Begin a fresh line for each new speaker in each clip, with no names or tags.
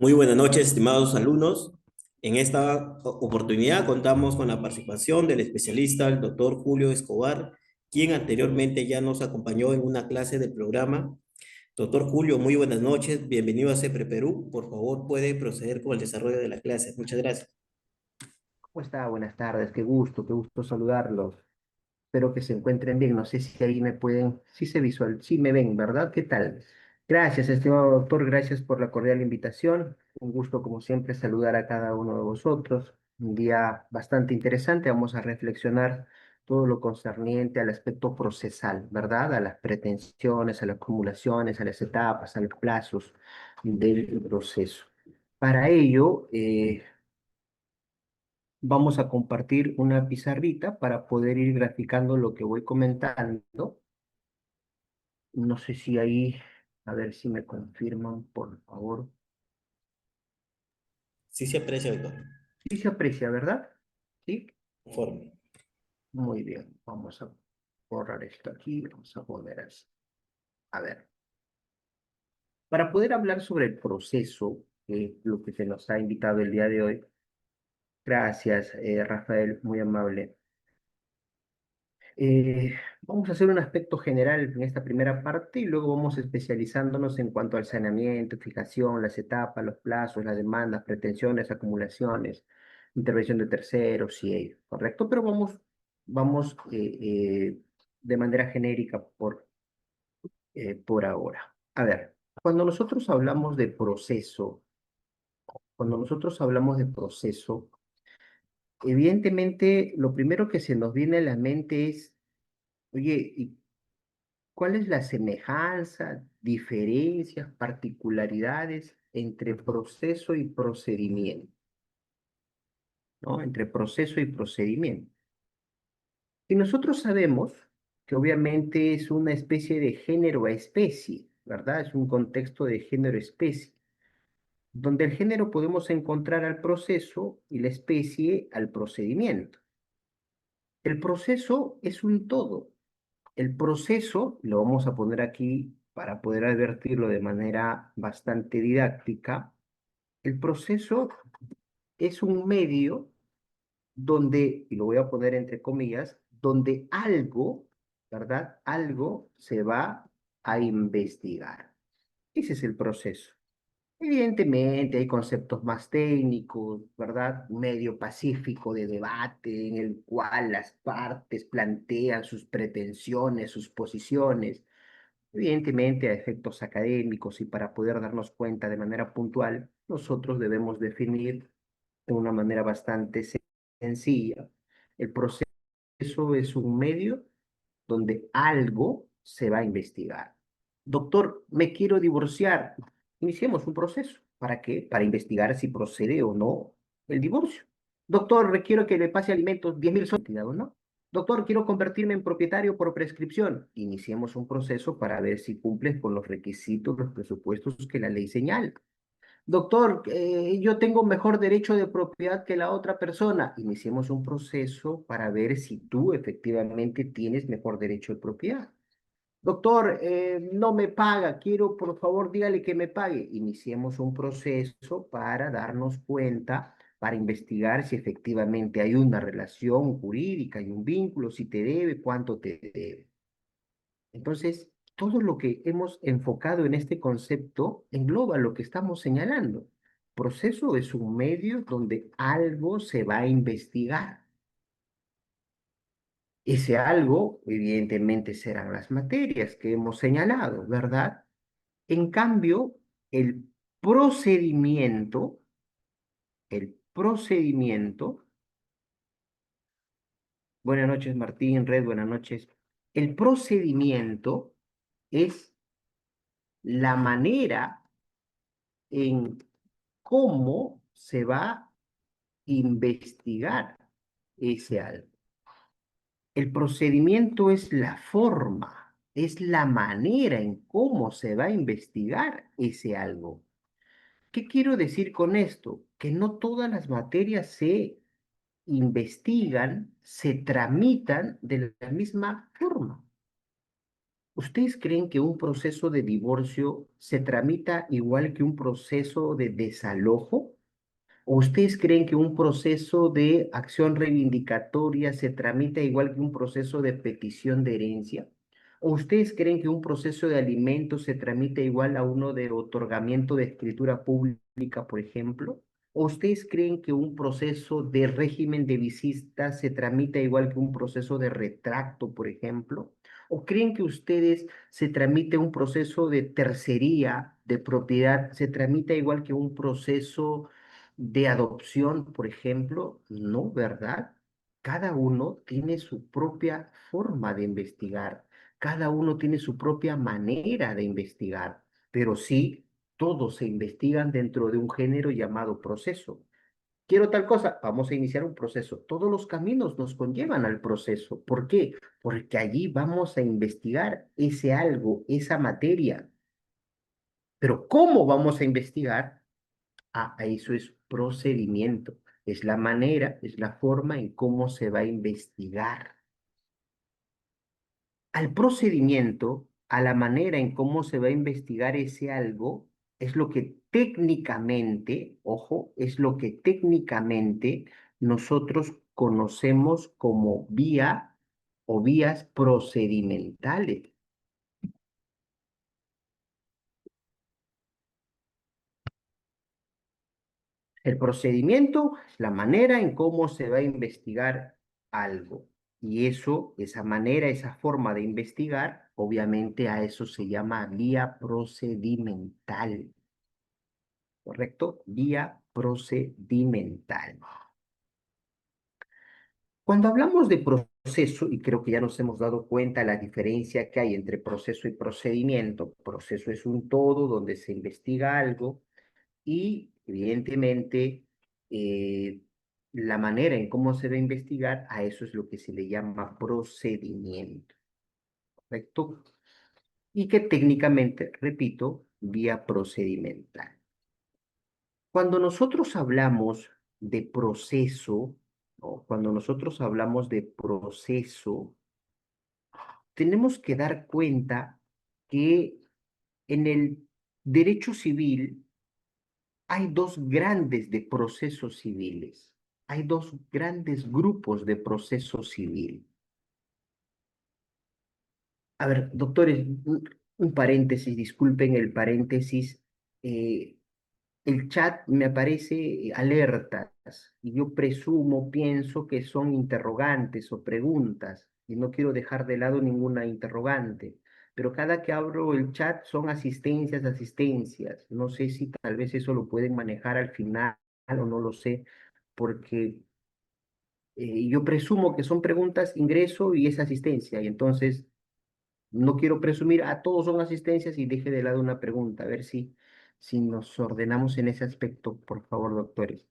Muy buenas noches, estimados alumnos. En esta oportunidad contamos con la participación del especialista, el doctor Julio Escobar, quien anteriormente ya nos acompañó en una clase del programa. Doctor Julio, muy buenas noches. Bienvenido a CEPRE Perú. Por favor, puede proceder con el desarrollo de la clase. Muchas gracias.
¿Cómo está? Buenas tardes, qué gusto saludarlos. Espero que se encuentren bien. No sé si ahí me pueden, sí se visual, sí me ven, ¿verdad? ¿Qué tal? Gracias, estimado doctor, gracias por la cordial invitación. Un gusto, como siempre, saludar a cada uno de vosotros. Un día bastante interesante. Vamos a reflexionar todo lo concerniente al aspecto procesal, ¿verdad? A las pretensiones, a las acumulaciones, a las etapas, a los plazos del proceso. Para ello, vamos a compartir una pizarrita para poder ir graficando lo que voy comentando. No sé si ahí, a ver si me confirman, por favor.
Sí se aprecia, doctor.
Sí se aprecia, ¿verdad? Sí.
Informe.
Muy bien. Vamos a borrar esto aquí. Vamos a poner así. A ver. Para poder hablar sobre el proceso, lo que se nos ha invitado el día de hoy. Gracias, Rafael, muy amable. Vamos a hacer un aspecto general en esta primera parte y luego vamos especializándonos en cuanto al saneamiento, fijación, las etapas, los plazos, las demandas, pretensiones, acumulaciones, intervención de terceros y ello, ¿correcto? Pero vamos de manera genérica por ahora. A ver, cuando nosotros hablamos de proceso, cuando nosotros hablamos de proceso, evidentemente lo primero que se nos viene a la mente es, oye, ¿y cuál es la semejanza, diferencias, particularidades entre proceso y procedimiento? ¿No? Entre proceso y procedimiento. Y nosotros sabemos que obviamente es una especie de género a especie, ¿verdad? Es un contexto de género-especie, donde el género podemos encontrar al proceso y la especie al procedimiento. El proceso es un todo. El proceso, lo vamos a poner aquí para poder advertirlo de manera bastante didáctica, el proceso es un medio donde, y lo voy a poner entre comillas, donde algo, ¿verdad? Algo se va a investigar. Ese es el proceso. Evidentemente hay conceptos más técnicos, ¿verdad? Un medio pacífico de debate en el cual las partes plantean sus pretensiones, sus posiciones. Evidentemente, a efectos académicos y para poder darnos cuenta de manera puntual, nosotros debemos definir de una manera bastante sencilla. El proceso es un medio donde algo se va a investigar. Doctor, me quiero divorciar. Iniciemos un proceso. ¿Para qué? Para investigar si procede o no el divorcio. Doctor, requiero que le pase alimentos 10.000 soles, ¿o no? Doctor, quiero convertirme en propietario por prescripción. Iniciemos un proceso para ver si cumples con los requisitos, los presupuestos que la ley señala. Doctor, yo tengo mejor derecho de propiedad que la otra persona. Iniciemos un proceso para ver si tú efectivamente tienes mejor derecho de propiedad. Doctor, no me paga, quiero, por favor, dígale que me pague. Iniciemos un proceso para darnos cuenta, para investigar si efectivamente hay una relación jurídica, hay un vínculo, si te debe, cuánto te debe. Entonces, todo lo que hemos enfocado en este concepto engloba lo que estamos señalando. Proceso es un medio donde algo se va a investigar. Ese algo, evidentemente, serán las materias que hemos señalado, ¿verdad? En cambio, el el procedimiento, buenas noches Martín, Red, buenas noches. El procedimiento es la manera en cómo se va a investigar ese algo. El procedimiento es la forma, es la manera en cómo se va a investigar ese algo. ¿Qué quiero decir con esto? Que no todas las materias se investigan, se tramitan de la misma forma. ¿Ustedes creen que un proceso de divorcio se tramita igual que un proceso de desalojo? ¿O ustedes creen que un proceso de acción reivindicatoria se tramita igual que un proceso de petición de herencia? ¿O ustedes creen que un proceso de alimentos se tramita igual a uno de otorgamiento de escritura pública, por ejemplo? ¿O ustedes creen que un proceso de régimen de visitas se tramita igual que un proceso de retracto, por ejemplo? ¿O creen que ustedes se tramite un proceso de tercería de propiedad, se tramita igual que un proceso de adopción, por ejemplo? No, ¿verdad? Cada uno tiene su propia forma de investigar, cada uno tiene su propia manera de investigar, pero sí, todos se investigan dentro de un género llamado proceso. Quiero tal cosa, vamos a iniciar un proceso. Todos los caminos nos conllevan al proceso. ¿Por qué? Porque allí vamos a investigar ese algo, esa materia. Pero ¿cómo vamos a investigar? Eso es procedimiento. Es la manera, es la forma en cómo se va a investigar. Al procedimiento, a la manera en cómo se va a investigar ese algo, es lo que técnicamente, ojo, es lo que técnicamente nosotros conocemos como vía o vías procedimentales. El procedimiento, la manera en cómo se va a investigar algo. Y eso, esa manera, esa forma de investigar, obviamente a eso se llama vía procedimental, ¿correcto? Vía procedimental. Cuando hablamos de proceso, y creo que ya nos hemos dado cuenta de la diferencia que hay entre proceso y procedimiento, proceso es un todo donde se investiga algo y evidentemente eh, la manera en cómo se va a investigar, a eso es lo que se le llama procedimiento, ¿correcto? Y que técnicamente, repito, vía procedimental. Cuando nosotros hablamos de proceso, o cuando nosotros hablamos de proceso, tenemos que dar cuenta que en el derecho civil hay dos grandes de procesos civiles. Hay dos grandes grupos de proceso civil. A ver, doctores, un paréntesis, disculpen el paréntesis. eh, el chat me aparece alertas y yo presumo, pienso que son interrogantes o preguntas y no quiero dejar de lado ninguna interrogante. Pero cada que abro el chat son asistencias, asistencias. No sé si tal vez eso lo pueden manejar al final o no lo sé, porque yo presumo que son preguntas, ingreso y es asistencia. Y entonces no quiero presumir, a todos son asistencias y deje de lado una pregunta, a ver si nos ordenamos en ese aspecto, por favor, doctores.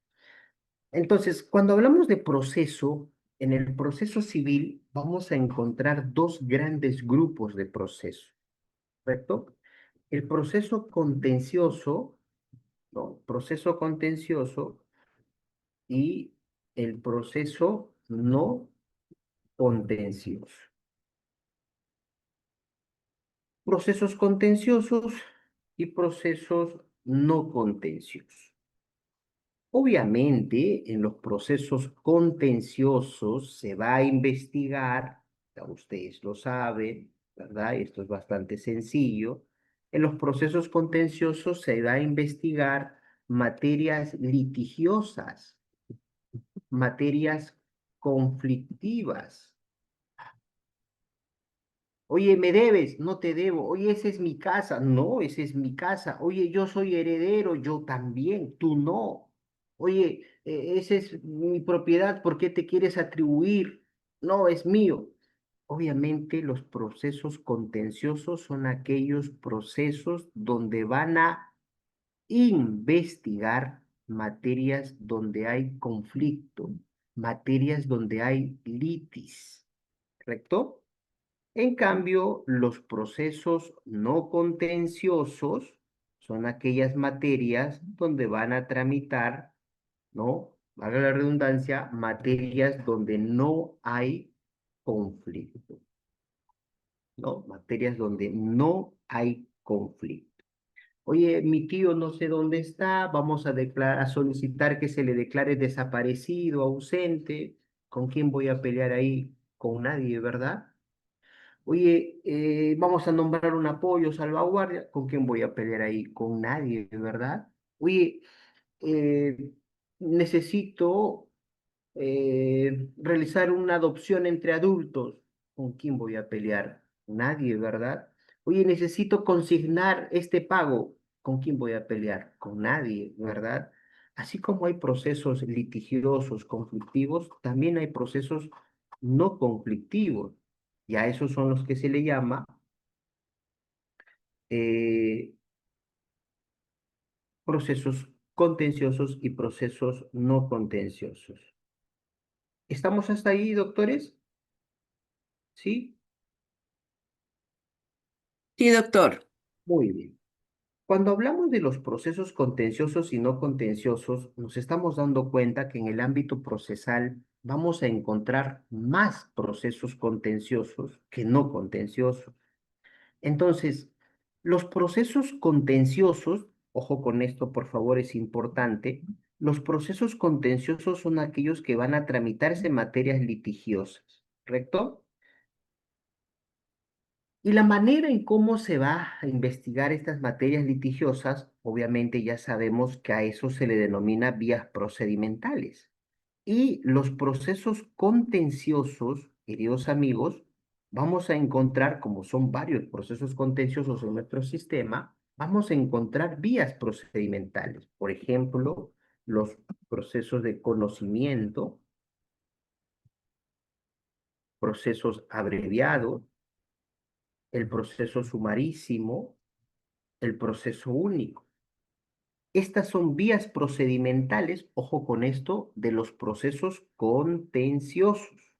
Entonces, cuando hablamos de proceso, en el proceso civil vamos a encontrar dos grandes grupos de proceso, ¿correcto? El proceso contencioso, ¿no? Proceso contencioso y el proceso no contencioso. Procesos contenciosos y procesos no contenciosos. Obviamente, en los procesos contenciosos se va a investigar, ya ustedes lo saben, ¿verdad? Esto es bastante sencillo. En los procesos contenciosos se va a investigar materias litigiosas, materias conflictivas. Oye, me debes, no te debo. Oye, esa es mi casa. No, esa es mi casa. Oye, yo soy heredero, yo también, tú no. Oye, esa es mi propiedad, ¿por qué te quieres atribuir? No, es mío. Obviamente los procesos contenciosos son aquellos procesos donde van a investigar materias donde hay conflicto, materias donde hay litis, ¿correcto? En cambio, los procesos no contenciosos son aquellas materias donde van a tramitar, ¿no? Valga la redundancia, materias donde no hay conflicto. ¿no? Materias donde no hay conflicto. Oye, mi tío no sé dónde está, vamos a declarar, a solicitar que se le declare desaparecido, ausente. ¿Con quién voy a pelear ahí? Con nadie, ¿verdad? Oye, vamos a nombrar un apoyo, salvaguardia. ¿Con quién voy a pelear ahí? Con nadie, ¿verdad? Oye, eh, necesito realizar una adopción entre adultos. ¿Con quién voy a pelear? Nadie, ¿verdad? Oye, necesito consignar este pago. ¿Con quién voy a pelear? Con nadie, ¿verdad? Así como hay procesos litigiosos, conflictivos, también hay procesos no conflictivos. Y a esos son los que se le llama eh, procesos contenciosos y procesos no contenciosos. ¿Estamos hasta ahí, doctores? ¿Sí?
Sí, doctor.
Muy bien. Cuando hablamos de los procesos contenciosos y no contenciosos, nos estamos dando cuenta que en el ámbito procesal vamos a encontrar más procesos contenciosos que no contenciosos. Entonces, los procesos contenciosos, ojo con esto, por favor, es importante, los procesos contenciosos son aquellos que van a tramitarse en materias litigiosas, ¿correcto? Y la manera en cómo se va a investigar estas materias litigiosas, obviamente ya sabemos que a eso se le denomina vías procedimentales. Y los procesos contenciosos, queridos amigos, vamos a encontrar, como son varios procesos contenciosos en nuestro sistema, vamos a encontrar vías procedimentales. Por ejemplo, los procesos de conocimiento, procesos abreviados, el proceso sumarísimo, el proceso único. Estas son vías procedimentales, ojo con esto, de los procesos contenciosos.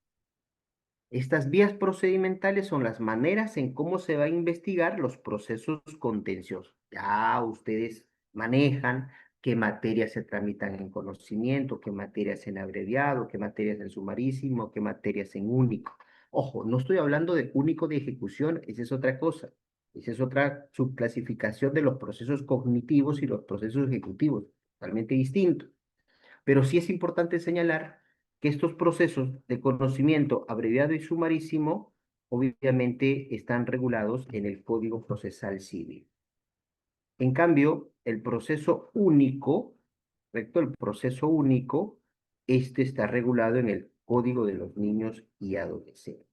Estas vías procedimentales son las maneras en cómo se va a investigar los procesos contenciosos. Ya ustedes manejan qué materias se tramitan en conocimiento, qué materias en abreviado, qué materias en sumarísimo, qué materias en único. Ojo, no estoy hablando de único de ejecución, esa es otra cosa. Esa es otra subclasificación de los procesos cognitivos y los procesos ejecutivos, totalmente distintos. Pero sí es importante señalar que estos procesos de conocimiento abreviado y sumarísimo obviamente están regulados en el Código Procesal Civil. En cambio, el proceso único, ¿correcto? El proceso único, este está regulado en el Código de los Niños y Adolescentes.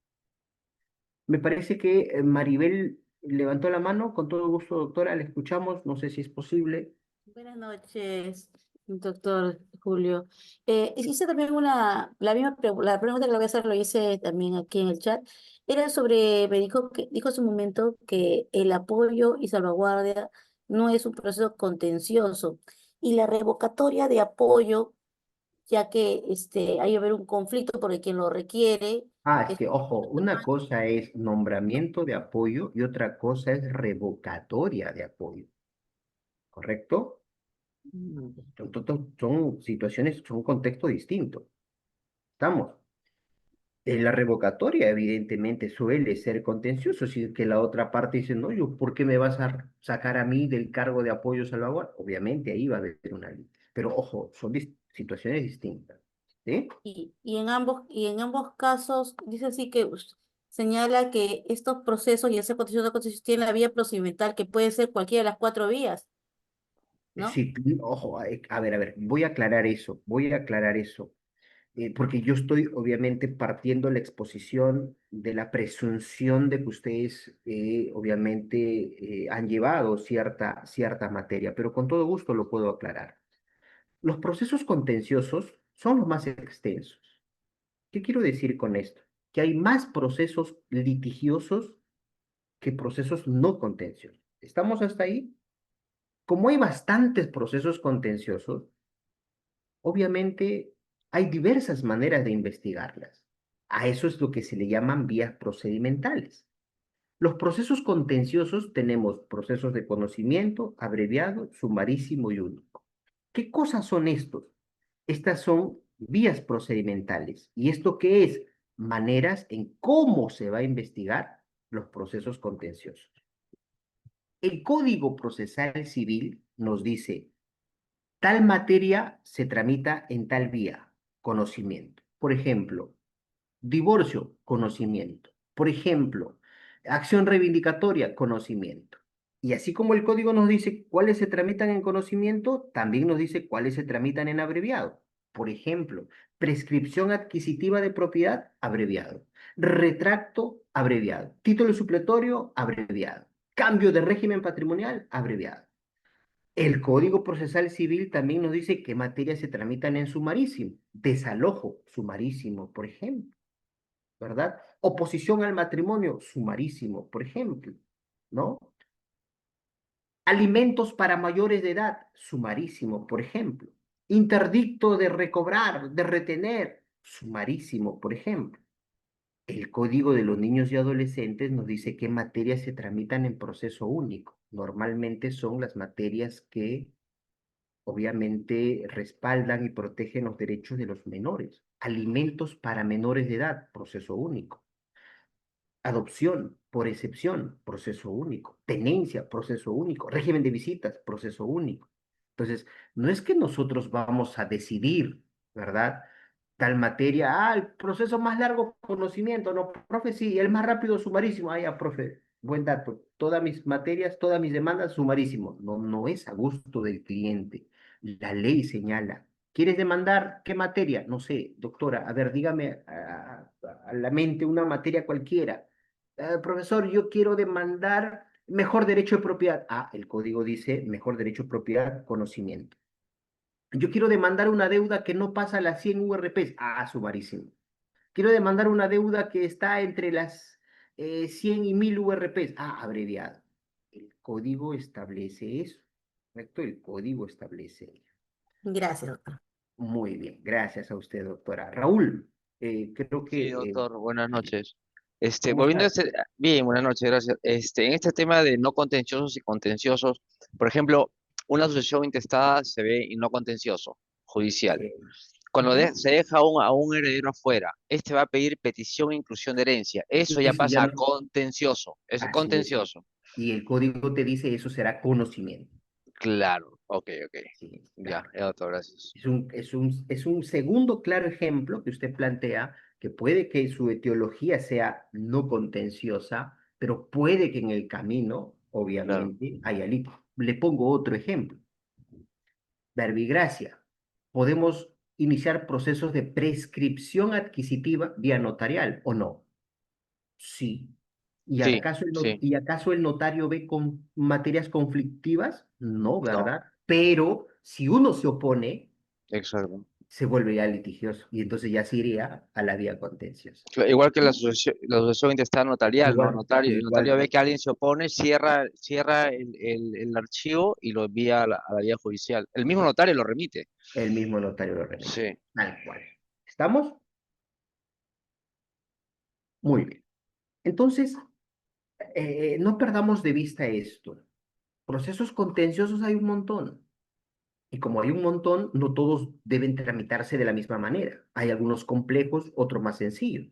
Me parece que Maribel levantó la mano. Con todo gusto, doctora, le escuchamos. No sé si es posible.
Buenas noches, doctor Julio. Hice también la pregunta que le voy a hacer, lo hice también aquí en el chat. Era sobre, dijo hace un momento que el apoyo y salvaguardia no es un proceso contencioso y la revocatoria de apoyo, ya que hay haber un conflicto por el quien lo requiere.
Ah, es
es-
que, ojo, una cosa es nombramiento de apoyo y otra cosa es revocatoria de apoyo, ¿correcto? Son situaciones, son contextos distintos. ¿Estamos? La revocatoria, evidentemente, suele ser contencioso, si es que la otra parte dice, no, yo, ¿por qué me vas a sacar a mí del cargo de apoyo salvaguardia? Obviamente ahí va a haber una ley. Pero, ojo, son situaciones distintas. ¿Sí?
Y en ambos casos, dice así que señala que estos procesos, ya sea contencioso o no contencioso, tienen la vía procedimental que puede ser cualquiera de las cuatro vías, ¿no?
Sí, ojo, a ver, voy a aclarar eso, voy a aclarar eso. Porque yo estoy obviamente partiendo la exposición de la presunción de que ustedes obviamente han llevado cierta materia, pero con todo gusto lo puedo aclarar. Los procesos contenciosos son los más extensos. ¿Qué quiero decir con esto? Que hay más procesos litigiosos que procesos no contenciosos. ¿Estamos hasta ahí? Como hay bastantes procesos contenciosos, obviamente, hay diversas maneras de investigarlas. A eso es lo que se le llaman vías procedimentales. Los procesos contenciosos tenemos procesos de conocimiento, abreviado, sumarísimo y único. ¿Qué cosas son estos? Estas son vías procedimentales. ¿Y esto qué es? Maneras en cómo se va a investigar los procesos contenciosos. El Código Procesal Civil nos dice, tal materia se tramita en tal vía, conocimiento. Por ejemplo, divorcio, conocimiento. Por ejemplo, acción reivindicatoria, conocimiento. Y así como el código nos dice cuáles se tramitan en conocimiento, también nos dice cuáles se tramitan en abreviado. Por ejemplo, prescripción adquisitiva de propiedad, abreviado. Retracto, abreviado. Título supletorio, abreviado. Cambio de régimen patrimonial, abreviado. El Código Procesal Civil también nos dice qué materias se tramitan en sumarísimo. Desalojo, sumarísimo, por ejemplo. ¿Verdad? Oposición al matrimonio, sumarísimo, por ejemplo, ¿no? Alimentos para mayores de edad, sumarísimo, por ejemplo. Interdicto de recobrar, de retener, sumarísimo, por ejemplo. El Código de los Niños y Adolescentes nos dice qué materias se tramitan en proceso único. Normalmente son las materias que obviamente respaldan y protegen los derechos de los menores. Alimentos para menores de edad, proceso único. Adopción, por excepción, proceso único. Tenencia, proceso único. Régimen de visitas, proceso único. Entonces, no es que nosotros vamos a decidir, ¿verdad? Tal materia, el proceso más largo, conocimiento, no, profe, sí, el más rápido, sumarísimo. Ya, profe, buen dato. Todas mis materias, todas mis demandas, sumarísimo. No, no es a gusto del cliente. La ley señala. ¿Quieres demandar qué materia? No sé, doctora, a ver, dígame a la mente una materia cualquiera. Profesor, yo quiero demandar mejor derecho de propiedad. El código dice mejor derecho de propiedad, conocimiento. Yo quiero demandar una deuda que no pasa las 100 URPs. Sumarísimo. Quiero demandar una deuda que está entre las 100 y 1000 URPs. Abreviado. El código establece eso, ¿correcto? El código establece ello.
Gracias, doctor.
Muy bien, gracias a usted, doctora. Raúl, creo
Sí,
que,
doctor, buenas noches.
¿cómo
Volviendo a
estás?
bien, buenas noches, gracias. En este tema de no contenciosos y contenciosos, por ejemplo, una sucesión intestada se ve en no contencioso, judicial.
Sí.
Cuando
Ujú.
se deja a un heredero afuera, este va a pedir petición e inclusión de herencia. Eso ya
Eso
pasa
ya
a
no,
contencioso, es
así es.
contencioso.
Y el código te dice eso será conocimiento.
Claro, ok, ok.
Sí,
Ya,
claro.
doctor, gracias.
Es un segundo claro ejemplo que usted plantea, que puede que su etiología sea no contenciosa, pero puede que en el camino,
Claro,
obviamente, haya litigio. Le pongo otro ejemplo. Verbigracia. Podemos iniciar procesos de prescripción adquisitiva vía notarial, ¿o no? Sí. ¿Y
sí,
acaso
sí,
y acaso el notario ve con materias conflictivas? No,
no,
¿verdad? Pero si uno se opone,
exacto.
se vuelve ya litigioso y entonces ya se iría a la vía contenciosa.
Igual que
¿No?
la sucesión intestada notarial, ¿no?
Igual,
El notario
igual,
ve que alguien se opone, cierra el archivo y lo envía a la vía judicial. El mismo notario lo remite.
el mismo notario lo remite.
Sí,
Tal cual. ¿Estamos? Muy bien. Entonces, no perdamos de vista esto. Procesos contenciosos hay un montón. Y como hay un montón, no todos deben tramitarse de la misma manera. Hay algunos complejos, otros más sencillos.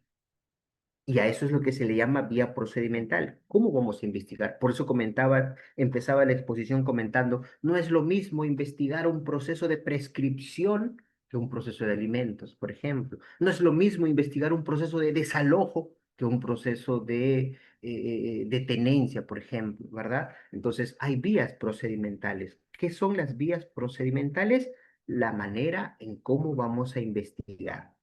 Y a eso es lo que se le llama vía procedimental. ¿Cómo vamos a investigar? Por eso empezaba la exposición comentando, no es lo mismo investigar un proceso de prescripción que un proceso de alimentos, por ejemplo. No es lo mismo investigar un proceso de desalojo que un proceso de tenencia, por ejemplo, ¿verdad? Entonces, hay vías procedimentales. ¿Qué son las vías procedimentales? La manera en cómo vamos a investigar.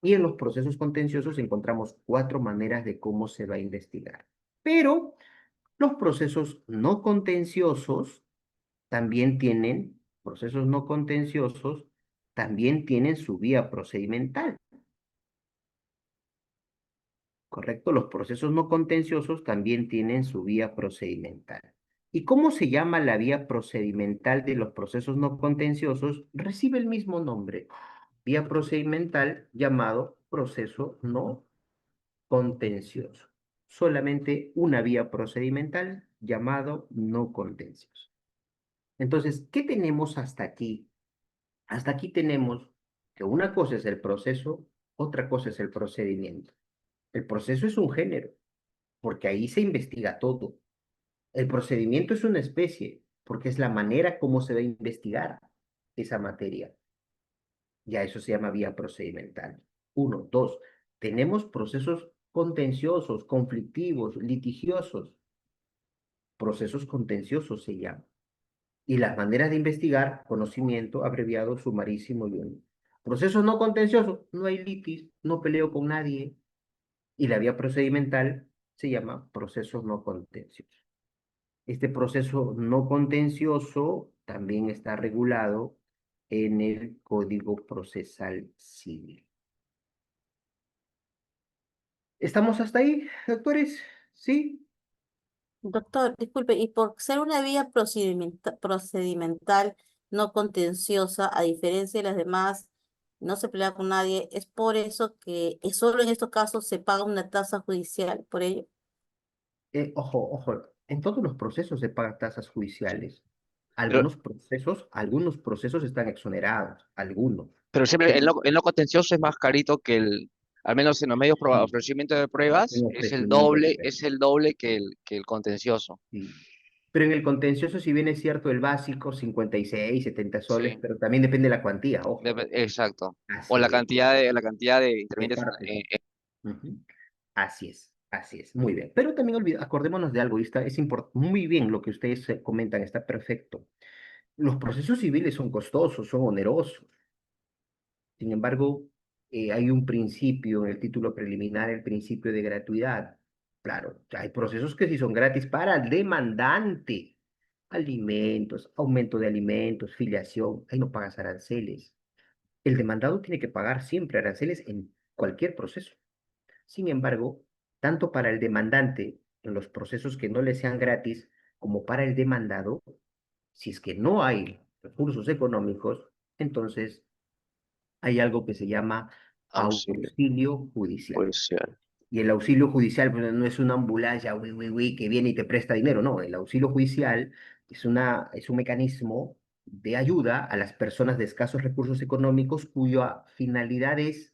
Y en los procesos contenciosos encontramos 4 maneras de cómo se va a investigar. Pero los procesos no contenciosos también tienen, procesos no contenciosos también tienen su vía procedimental, ¿correcto? Los procesos no contenciosos también tienen su vía procedimental. ¿Y cómo se llama la vía procedimental de los procesos no contenciosos? Recibe el mismo nombre, vía procedimental llamado proceso no contencioso. Solamente una vía procedimental llamado no contencioso. Entonces, ¿qué tenemos hasta aquí? Hasta aquí tenemos que una cosa es el proceso, otra cosa es el procedimiento. El proceso es un género, porque ahí se investiga todo. El procedimiento es una especie, porque es la manera como se va a investigar esa materia. Ya eso se llama vía procedimental. Uno, dos, tenemos procesos contenciosos, conflictivos, litigiosos. Procesos contenciosos se llama. Y las maneras de investigar, conocimiento, abreviado, sumarísimo y único. Procesos no contenciosos, no hay litis, no peleo con nadie. Y la vía procedimental se llama proceso no contencioso. Este proceso no contencioso también está regulado en el Código Procesal Civil. ¿Estamos hasta ahí, doctores? ¿Sí?
Doctor, disculpe, y por ser una vía procedimental no contenciosa, a diferencia de las demás, no se pelea con nadie, es por eso que solo en estos casos se paga una tasa judicial por ello.
Ojo, en todos los procesos se pagan tasas judiciales.
Pero,
Algunos procesos están exonerados, algunos.
pero siempre
Pero
en lo contencioso es más carito que al menos en los medios
sí,
ofrecimiento de pruebas,
en ofrecimiento, pues,
es el doble que el contencioso.
sí. Pero en el contencioso, si bien es cierto, el básico, 56, 70 soles,
Sí,
pero también depende de la cuantía, ojo.
exacto. O
Así es,
la cantidad de
de
intervinientes.
partes. Ujú. Así es, muy bien. Pero también acordémonos de algo, y es muy bien lo que ustedes comentan, está perfecto. Los procesos civiles son costosos, son onerosos. Sin embargo, hay un principio en el título preliminar, el principio de gratuidad. Claro, hay procesos que sí son gratis para el demandante. Alimentos, aumento de alimentos, filiación, ahí no pagas aranceles. El demandado tiene que pagar siempre aranceles en cualquier proceso. Sin embargo, tanto para el demandante en los procesos que no le sean gratis, como para el demandado, si es que no hay recursos económicos, entonces hay algo que se llama
Auxilio
auxilio judicial.
judicial.
Y el auxilio judicial pues, no es una ambulancia que viene y te presta dinero, no. El auxilio judicial es un mecanismo de ayuda a las personas de escasos recursos económicos cuya finalidad es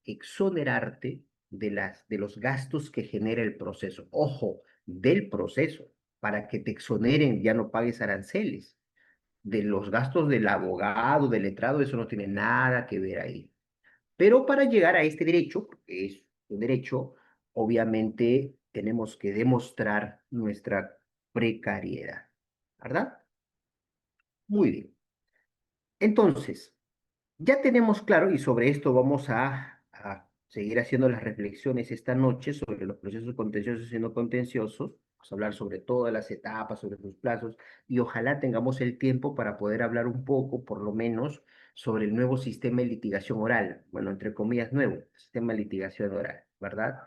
exonerarte de los gastos que genera el proceso. Ojo, del proceso. Para que te exoneren ya no pagues aranceles. De los gastos del abogado, del letrado, eso no tiene nada que ver ahí. Pero para llegar a este derecho, porque es un derecho, obviamente tenemos que demostrar nuestra precariedad, ¿verdad? Muy bien. Entonces, ya tenemos claro, y sobre esto vamos a seguir haciendo las reflexiones esta noche sobre los procesos contenciosos y no contenciosos. Vamos a hablar sobre todas las etapas, sobre sus plazos, y ojalá tengamos el tiempo para poder hablar un poco, por lo menos, sobre el nuevo sistema de litigación oral. Bueno, entre comillas, nuevo sistema de litigación oral, ¿verdad?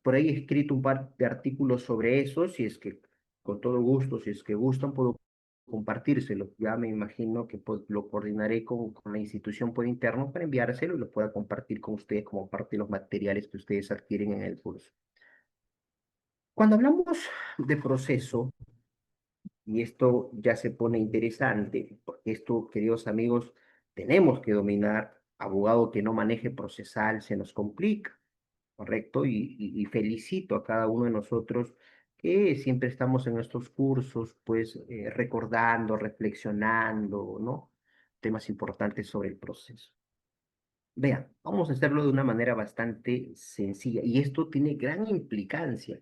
Por ahí he escrito un par de artículos sobre eso, si es que, con todo gusto, si es que gustan, puedo compartírselo. Ya me imagino que lo coordinaré con la institución por interno para enviárselo y lo pueda compartir con ustedes como parte de los materiales que ustedes adquieren en el curso. Cuando hablamos de proceso, y esto ya se pone interesante, porque esto, queridos amigos, tenemos que dominar. Abogado que no maneje procesal se nos complica. ¿Correcto? Y felicito a cada uno de nosotros que siempre estamos en estos cursos, pues recordando, reflexionando, ¿no? Temas importantes sobre el proceso. Vean, vamos a hacerlo de una manera bastante sencilla y esto tiene gran implicancia.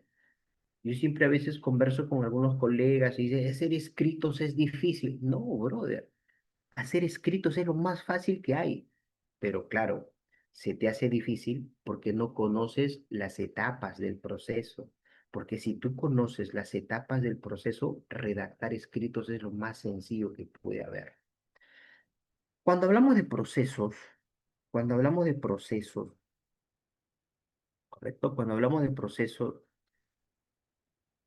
Yo siempre a veces converso con algunos colegas y dicen, hacer escritos es difícil. No, brother. Hacer escritos es lo más fácil que hay, pero claro, se te hace difícil porque no conoces las etapas del proceso, porque si tú conoces las etapas del proceso, redactar escritos es lo más sencillo que puede haber. Cuando hablamos de procesos, cuando hablamos de procesos, ¿correcto? Cuando hablamos de procesos,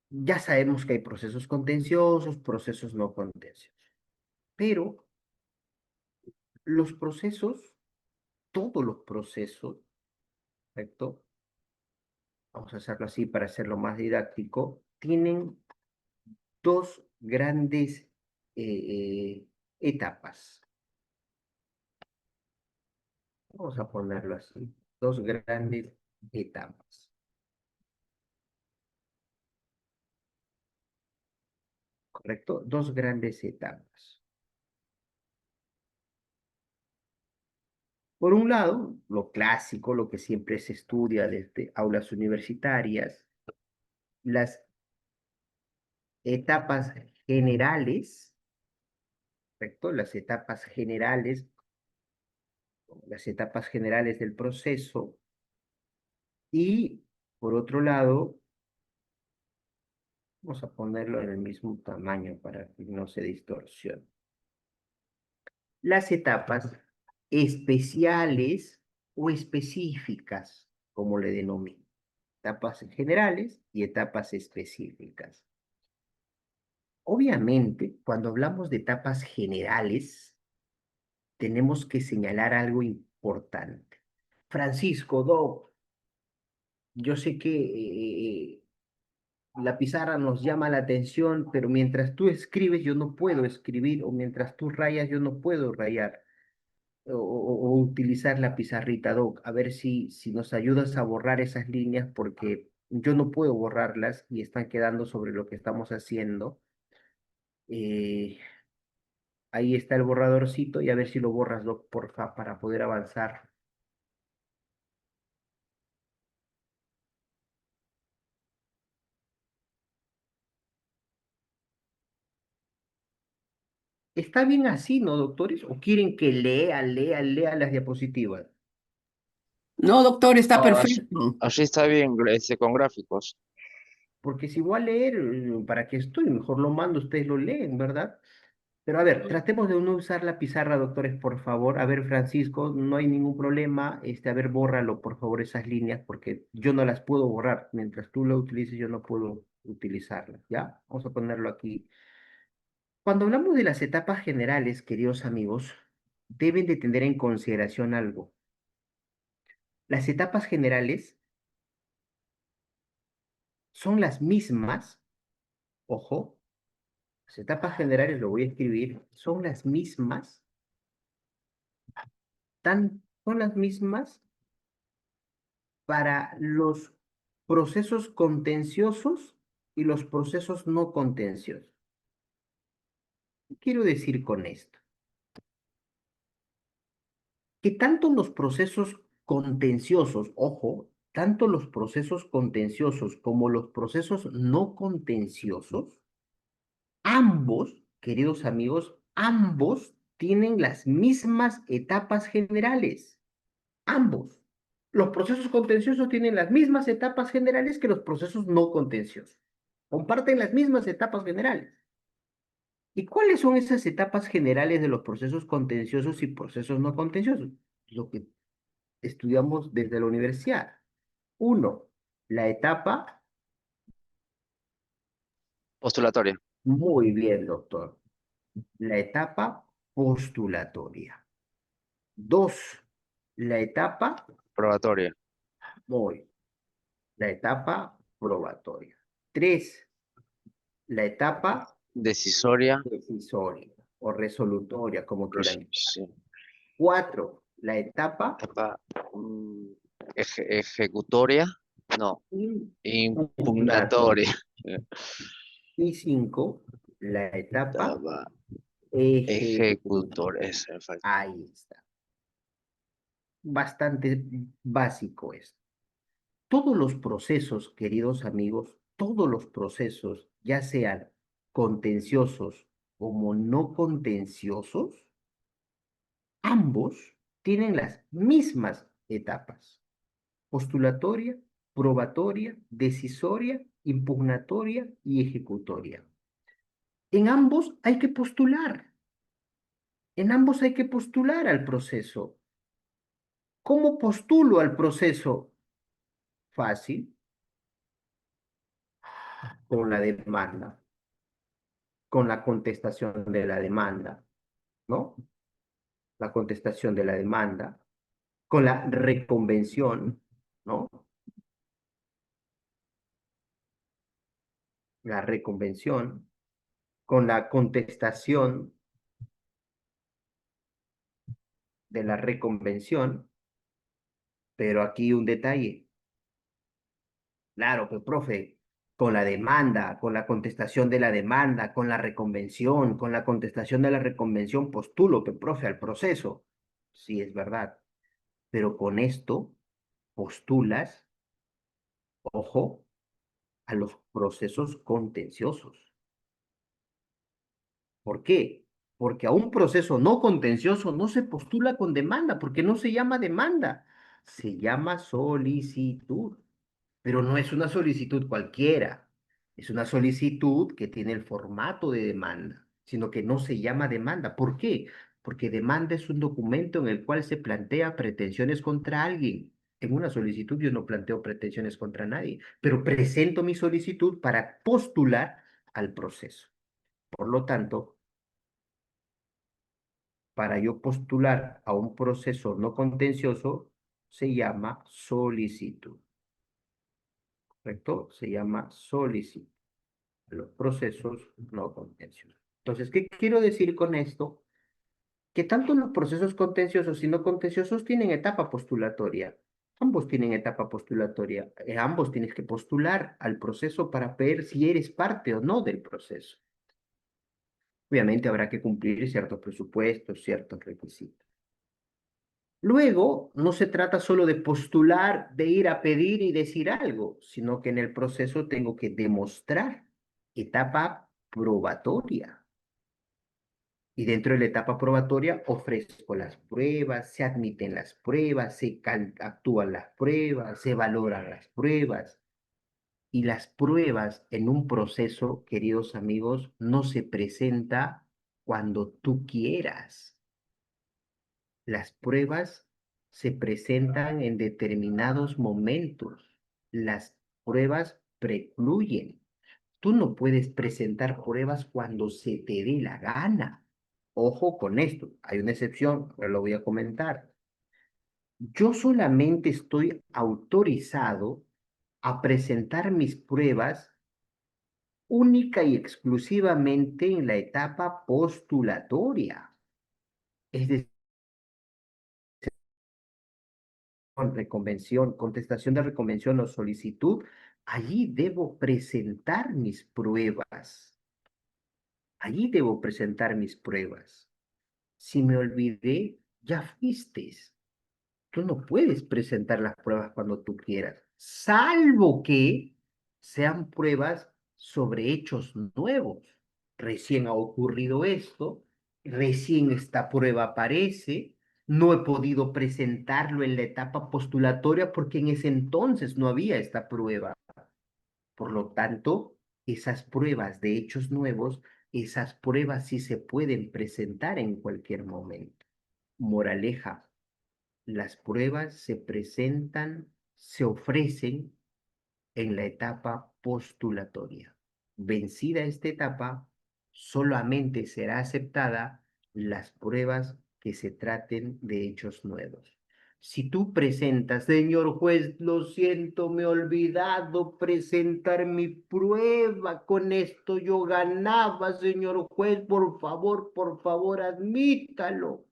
ya sabemos que hay procesos contenciosos, procesos no contenciosos, pero los procesos, todos los procesos, ¿correcto? Vamos a hacerlo así para hacerlo más didáctico, tienen dos grandes etapas. Vamos a ponerlo así, dos grandes etapas. ¿correcto? Dos grandes etapas. Por un lado, lo clásico, lo que siempre se estudia desde aulas universitarias, las etapas generales, ¿correcto? Las etapas generales del proceso. Y por otro lado, vamos a ponerlo en el mismo tamaño para que no se distorsione. Las etapas especiales o específicas, como le denomino. Etapas generales y etapas específicas. Obviamente, cuando hablamos de etapas generales, tenemos que señalar algo importante. Francisco, Doc, yo sé que la pizarra nos llama la atención, pero mientras tú escribes yo no puedo escribir, o mientras tú rayas yo no puedo rayar, o utilizar la pizarrita, Doc. A ver si nos ayudas a borrar esas líneas, porque yo no puedo borrarlas y están quedando sobre lo que estamos haciendo. Eh, Ahí está el borradorcito y a ver si lo borras, Doc, porfa, para poder avanzar. ¿Está bien así, no, doctores? ¿O quieren que lea las diapositivas?
No, doctor, está
No, así,
perfecto.
así está bien, con gráficos.
Porque si voy a leer, ¿para qué estoy? Mejor lo mando, ustedes lo leen, ¿verdad? Pero a ver, tratemos de no usar la pizarra, doctores, por favor. A ver, Francisco, no hay ningún problema. A ver, bórralo, por favor, esas líneas, porque yo no las puedo borrar. Mientras tú lo utilices, yo no puedo utilizarlas, ¿ya? Vamos a ponerlo aquí. Cuando hablamos de las etapas generales, queridos amigos, deben de tener en consideración algo. Las etapas generales son las mismas, ojo, las etapas generales, lo voy a escribir, son las mismas para los procesos contenciosos y los procesos no contenciosos. ¿Qué quiero decir con esto? Que tanto los procesos contenciosos, ojo, tanto los procesos contenciosos como los procesos no contenciosos, ambos, queridos amigos, ambos tienen las mismas etapas generales. Ambos. Los procesos contenciosos tienen las mismas etapas generales que los procesos no contenciosos. Comparten las mismas etapas generales. ¿Y cuáles son esas etapas generales de los procesos contenciosos y procesos no contenciosos? Lo que estudiamos desde la universidad. Uno, la etapa,
Postulatoria,
muy bien, doctor, la etapa postulatoria. Dos, la etapa,
probatoria,
muy, la etapa probatoria. Tres, la etapa
decisoria,
decisoria o resolutoria, como quieran.
sí,
Cuatro, la etapa
etapa, ejecutoria, no,
impugnatoria.
impugnatoria,
Y cinco, la etapa
etapa
ejecutoria.
ejecutoria, esa me falta.
Ahí está. Bastante básico esto. Todos los procesos, queridos amigos, todos los procesos, ya sean contenciosos como no contenciosos, ambos tienen las mismas etapas: postulatoria, probatoria, decisoria, impugnatoria y ejecutoria. En ambos hay que postular. En ambos hay que postular al proceso. ¿Cómo postulo al proceso? Fácil, con la demanda, con la contestación de la demanda, ¿no? La contestación de la demanda, con la reconvención, ¿no? La reconvención, con la contestación de la reconvención, pero aquí un detalle. Claro, que profe, con la demanda, con la contestación de la demanda, con la reconvención, con la contestación de la reconvención, postulo que profe al proceso. Sí, es verdad. Pero con esto postulas, ojo, a los procesos contenciosos. ¿Por qué? Porque a un proceso no contencioso no se postula con demanda, porque no se llama demanda, se llama solicitud. Pero no es una solicitud cualquiera, es una solicitud que tiene el formato de demanda, sino que no se llama demanda. ¿Por qué? Porque demanda es un documento en el cual se plantea pretensiones contra alguien. En una solicitud yo no planteo pretensiones contra nadie, pero presento mi solicitud para postular al proceso. Por lo tanto, para yo postular a un proceso no contencioso, se llama solicitud, ¿correcto? Se llama solicitud. Los procesos no contenciosos. Entonces, ¿qué quiero decir con esto? Que tanto los procesos contenciosos y no contenciosos tienen etapa postulatoria. Ambos tienen etapa postulatoria. Ambos tienes que postular al proceso para ver si eres parte o no del proceso. Obviamente habrá que cumplir ciertos presupuestos, ciertos requisitos. Luego, no se trata solo de postular, de ir a pedir y decir algo, sino que en el proceso tengo que demostrar. Etapa probatoria. Y dentro de la etapa probatoria ofrezco las pruebas, se admiten las pruebas, actúan las pruebas, se valoran las pruebas. Y las pruebas en un proceso, queridos amigos, no se presenta cuando tú quieras. Las pruebas se presentan en determinados momentos. Las pruebas precluyen. Tú no puedes presentar pruebas cuando se te dé la gana. Ojo con esto, hay una excepción, pero lo voy a comentar. Yo solamente estoy autorizado a presentar mis pruebas única y exclusivamente en la etapa postulatoria. Es decir, con reconvención, contestación de reconvención o solicitud, allí debo presentar mis pruebas. Allí debo presentar mis pruebas. Si me olvidé, ya fuiste. Tú no puedes presentar las pruebas cuando tú quieras, salvo que sean pruebas sobre hechos nuevos. Recién ha ocurrido esto, recién esta prueba aparece, no he podido presentarlo en la etapa postulatoria porque en ese entonces no había esta prueba. Por lo tanto, esas pruebas de hechos nuevos, esas pruebas sí se pueden presentar en cualquier momento. Moraleja, las pruebas se presentan, se ofrecen en la etapa postulatoria. Vencida esta etapa, solamente será aceptada las pruebas que se traten de hechos nuevos. Si tú presentas, señor juez, lo siento, me he olvidado presentar mi prueba, con esto yo ganaba, señor juez, por favor, admítalo.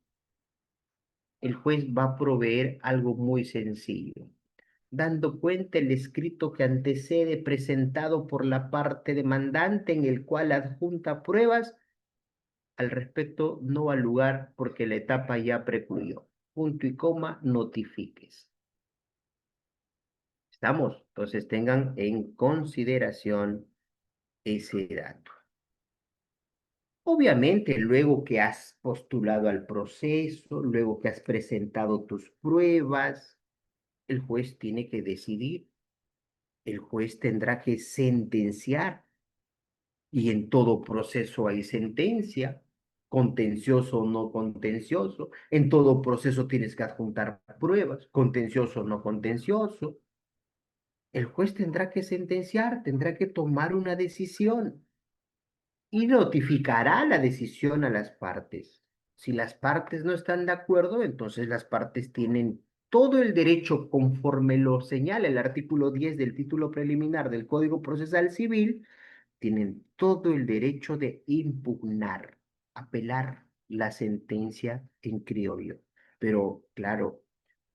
El juez va a proveer algo muy sencillo, dando cuenta el escrito que antecede presentado por la parte demandante en el cual adjunta pruebas. Al respecto no va a lugar porque la etapa ya precluyó. Punto y coma, notifiques. ¿Estamos? Entonces tengan en consideración ese dato. Obviamente, luego que has postulado al proceso, luego que has presentado tus pruebas, el juez tiene que decidir, el juez tendrá que sentenciar, y en todo proceso hay sentencia, contencioso o no contencioso, en todo proceso tienes que adjuntar pruebas, contencioso o no contencioso. El juez tendrá que sentenciar, tendrá que tomar una decisión y notificará la decisión a las partes. Si las partes no están de acuerdo, entonces las partes tienen todo el derecho, conforme lo señala el artículo 10 del título preliminar del Código Procesal Civil, tienen todo el derecho de impugnar, apelar la sentencia en criollo. Pero claro,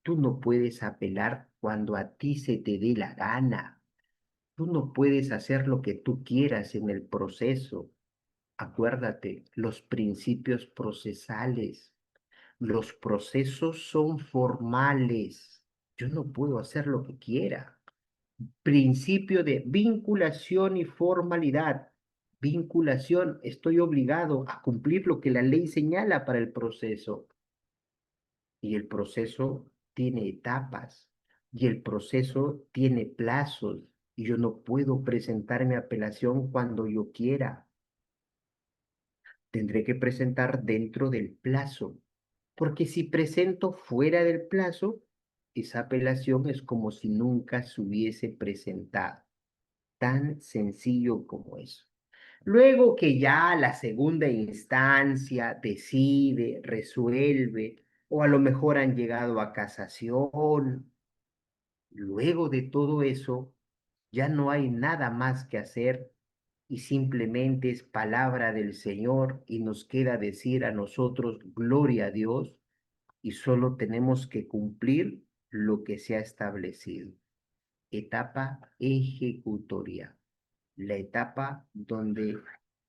tú no puedes apelar cuando a ti se te dé la gana. Tú no puedes hacer lo que tú quieras en el proceso. Acuérdate, los principios procesales, los procesos son formales. Yo no puedo hacer lo que quiera. Principio de vinculación y formalidad. Vinculación, estoy obligado a cumplir lo que la ley señala para el proceso. Y el proceso tiene etapas. Y el proceso tiene plazos. Y yo no puedo presentar mi apelación cuando yo quiera. Tendré que presentar dentro del plazo. Porque si presento fuera del plazo, esa apelación es como si nunca se hubiese presentado. Tan sencillo como eso. Luego que ya la segunda instancia decide, resuelve, o a lo mejor han llegado a casación, luego de todo eso, ya no hay nada más que hacer y simplemente es palabra del Señor y nos queda decir a nosotros, gloria a Dios, y solo tenemos que cumplir lo que se ha establecido. Etapa ejecutoria, la etapa donde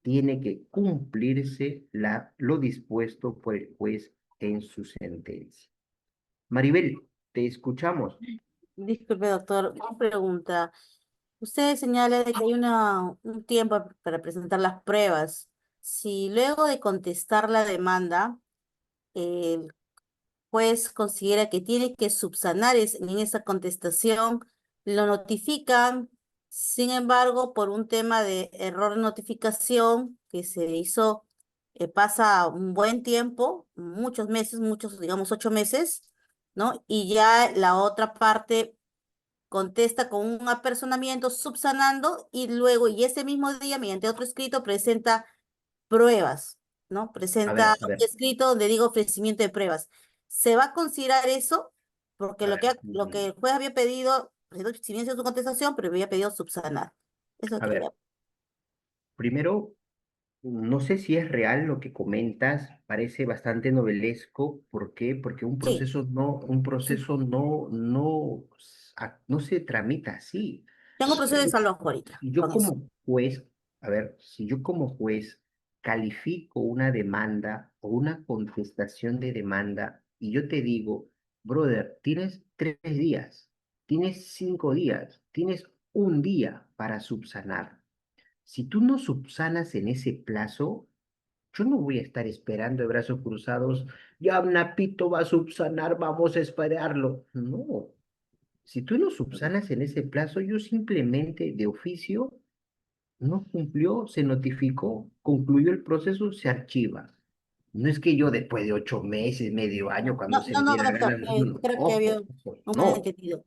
tiene que cumplirse lo dispuesto por el juez en su sentencia. Maribel, te escuchamos.
Disculpe, doctor, una pregunta. Usted señala de que hay un tiempo para presentar las pruebas. Si luego de contestar la demanda, el juez considera que tiene que subsanar en esa contestación, lo notifican, sin embargo, por un tema de error de notificación que se hizo, pasa un buen tiempo, muchos meses, muchos, digamos, 8 meses, ¿no? Y ya la otra parte contesta con un apersonamiento subsanando y luego, y ese mismo día, mediante otro escrito, presenta pruebas, ¿no? Presenta
A
un
ver,
escrito donde diga ofrecimiento de pruebas. ¿Se va a considerar eso? Porque
a
lo
ver.
lo que el juez había pedido, si bien es su contestación, pero había pedido subsanar. Eso
A
quería.
ver, primero, no sé si es real lo que comentas, parece bastante novelesco. ¿Por qué? Porque
Sí,
un
sí.
proceso no se tramita así.
Tengo proceso de
Yo,
desalojo ahorita
yo
con eso.
como juez, a ver, si yo como juez califico una demanda o una contestación de demanda y yo te digo, brother, tienes 3 días, tienes 5 días, tienes un día para subsanar. Si tú no subsanas en ese plazo, yo no voy a estar esperando de brazos cruzados, ya Napito va a subsanar, vamos a esperarlo. No, si tú no subsanas en ese plazo, yo simplemente de oficio no cumplió, se notificó, concluyó el proceso, se archiva. No es que yo después de 8 meses, medio año, cuando
No,
se
no,
me
no,
diera la
doctor,
gana, no, no,
creo que había
ojo, ojo,
un
no.
malentendido.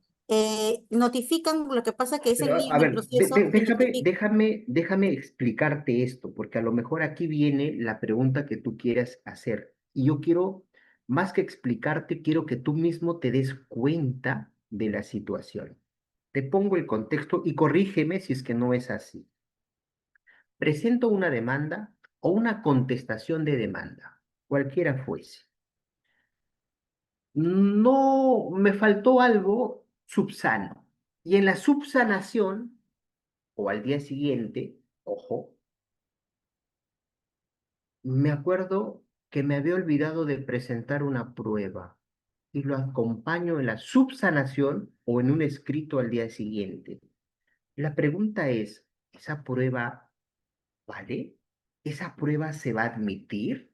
Notifican, lo que pasa que ese
Pero,
día
a
en el
ver,
proceso se notifica.
déjame explicarte esto, porque a lo mejor aquí viene la pregunta que tú quieras hacer. Y yo quiero, más que explicarte, quiero que tú mismo te des cuenta de la situación. Te pongo el contexto y corrígeme si es que no es así. Presento una demanda o una contestación de demanda, cualquiera fuese. No me faltó algo, subsano. Y en la subsanación, o al día siguiente, ojo, me acuerdo que me había olvidado de presentar una prueba y lo acompaño en la subsanación o en un escrito al día siguiente. La pregunta es, ¿esa prueba vale? ¿Esa prueba se va a admitir?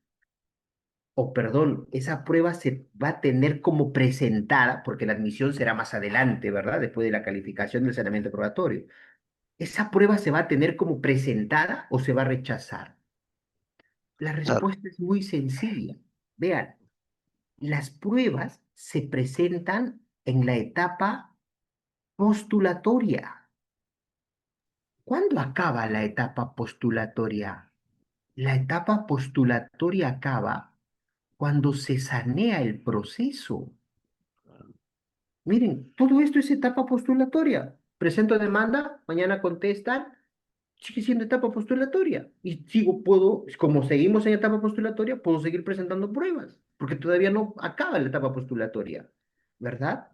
O perdón, esa prueba se va a tener como presentada, porque la admisión será más adelante, ¿verdad? Después de la calificación del saneamiento probatorio. ¿Esa prueba se va a tener como presentada o se va a rechazar? La
Claro.
respuesta es muy sencilla. Vean, las pruebas se presentan en la etapa postulatoria. ¿Cuándo acaba la etapa postulatoria? La etapa postulatoria acaba cuando se sanea el proceso. Miren, todo esto es etapa postulatoria. Presento demanda, mañana contestan, sigue siendo etapa postulatoria. Y como seguimos en etapa postulatoria, puedo seguir presentando pruebas, porque todavía no acaba la etapa postulatoria, ¿verdad?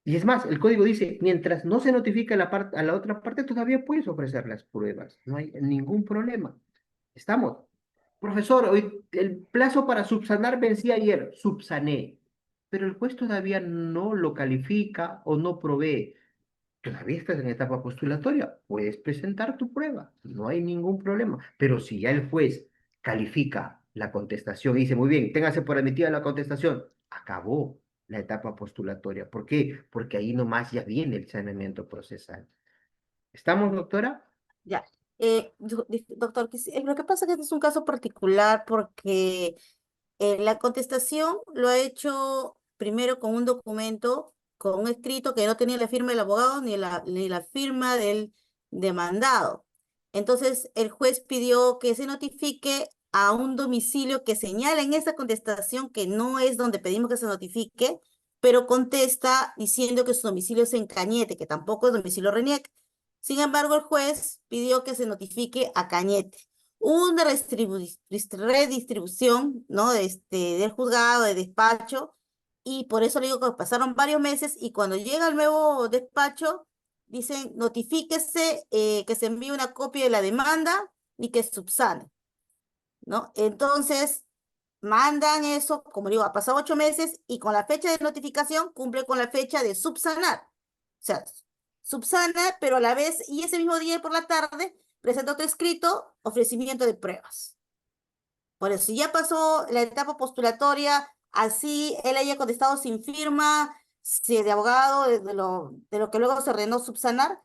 Y es más, el código dice, mientras no se notifique a la otra parte, todavía puedes ofrecer las pruebas. No hay ningún problema. ¿Estamos? Profesor, hoy el plazo para subsanar vencía ayer. Subsané. Pero el juez todavía no lo califica o no provee. Todavía estás en etapa postulatoria. Puedes presentar tu prueba. No hay ningún problema. Pero si ya el juez califica la contestación y dice, muy bien, téngase por admitida la contestación, acabó la etapa postulatoria. ¿Por qué? Porque ahí nomás ya viene el saneamiento procesal. ¿Estamos, doctora?
Ya. Doctor, lo que pasa es que este es un caso particular porque la contestación lo ha hecho primero con un documento, con un escrito que no tenía la firma del abogado ni la firma del demandado. Entonces, el juez pidió que se notifique a un domicilio que señala en esa contestación que no es donde pedimos que se notifique, pero contesta diciendo que su domicilio es en Cañete, que tampoco es domicilio RENIEC. Sin embargo, el juez pidió que se notifique a Cañete. Hubo una redistribución, ¿no? Del juzgado, de despacho, y por eso le digo que pasaron varios meses y cuando llega el nuevo despacho, dicen notifíquese que se envíe una copia de la demanda y que subsane, ¿no? Entonces, mandan eso, como digo, ha pasado 8 meses y con la fecha de notificación cumple con la fecha de subsanar. O sea, subsana, pero a la vez, y ese mismo día por la tarde, presenta otro escrito, ofrecimiento de pruebas. Por eso, si ya pasó la etapa postulatoria, así él haya contestado sin firma, si de abogado, de lo que luego se ordenó subsanar,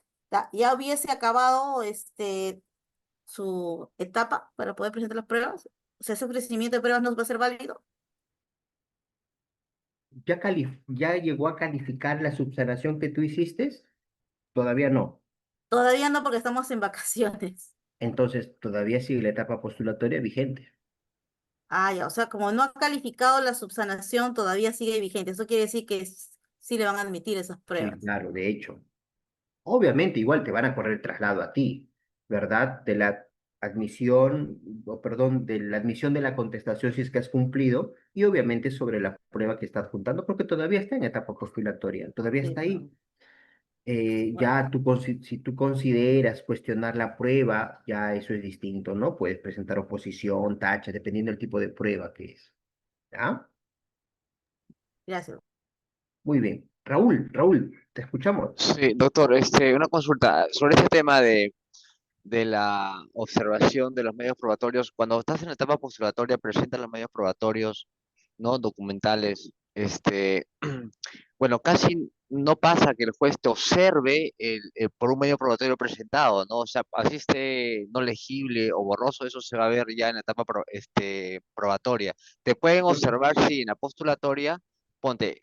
ya hubiese acabado su etapa para poder presentar las pruebas. O sea, ese ofrecimiento de pruebas no va a ser válido.
¿Ya llegó a calificar la subsanación que tú hiciste? Todavía no.
Todavía no, porque estamos en vacaciones.
Entonces, todavía sigue la etapa postulatoria vigente.
Ah, ya, o sea, como no ha calificado la subsanación, todavía sigue vigente. Eso quiere decir que sí le van a admitir esas
Sí,
pruebas.
claro, de hecho. Obviamente, igual te van a correr el traslado a ti, ¿verdad? De la admisión, o perdón, de la admisión de la contestación si es que has cumplido, y obviamente sobre la prueba que estás juntando, porque todavía está en etapa postulatoria, todavía
Sí,
está
no.
ahí.
Bueno,
Ya si tú consideras cuestionar la prueba, ya eso es distinto, ¿no? Puedes presentar oposición, tacha, dependiendo del tipo de prueba que es. ¿Ya?
gracias.
Muy bien. Raúl, te escuchamos.
Sí, doctor, una consulta sobre este tema de la observación de los medios probatorios. Cuando estás en la etapa postulatoria, presentas los medios probatorios, ¿no? Documentales. Bueno, casi no pasa que el juez te observe por un medio probatorio presentado, ¿no? O sea, así esté no legible o borroso, eso se va a ver ya en la etapa probatoria. Te pueden observar, sí, en la postulatoria, ponte,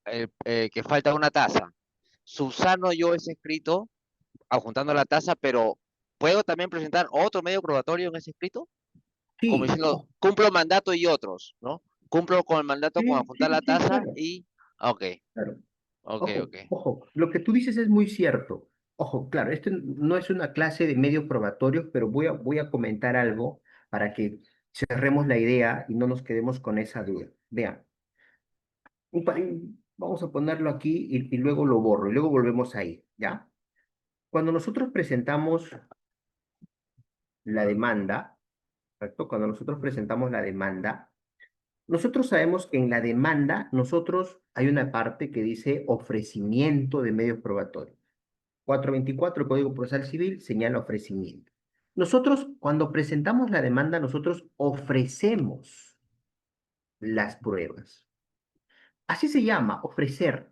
que falta una tasa. Subsano yo ese escrito adjuntando la tasa, pero ¿puedo también presentar otro medio probatorio en ese escrito? Como
Sí,
diciendo, cumplo mandato y otros, ¿no? Cumplo con el mandato con
sí,
adjuntar
sí,
la
sí,
tasa
claro,
y... Ok,
claro.
ok,
Ojo,
ok.
ojo, lo que tú dices es muy cierto. Ojo, claro, esto no es una clase de medios probatorios, pero voy a comentar algo para que cerremos la idea y no nos quedemos con esa duda. Vean, vamos a ponerlo aquí y luego lo borro y luego volvemos ahí, ¿ya? Cuando nosotros presentamos la demanda, ¿correcto? Cuando nosotros presentamos la demanda, nosotros sabemos que en la demanda, nosotros hay una parte que dice ofrecimiento de medios probatorios. 424 el Código Procesal Civil señala ofrecimiento. Nosotros, cuando presentamos la demanda, nosotros ofrecemos las pruebas. Así se llama, ofrecer.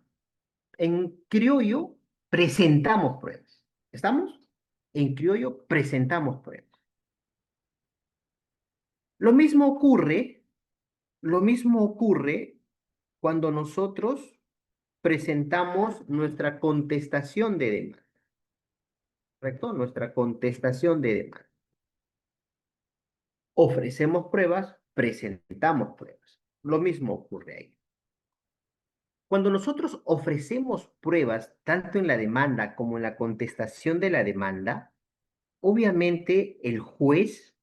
En criollo, presentamos pruebas. ¿Estamos? En criollo, presentamos pruebas. Lo mismo ocurre, lo mismo ocurre cuando nosotros presentamos nuestra contestación de demanda, ¿correcto? Nuestra contestación de demanda. Ofrecemos pruebas, presentamos pruebas. Lo mismo ocurre ahí. Cuando nosotros ofrecemos pruebas, tanto en la demanda como en la contestación de la demanda, obviamente el juez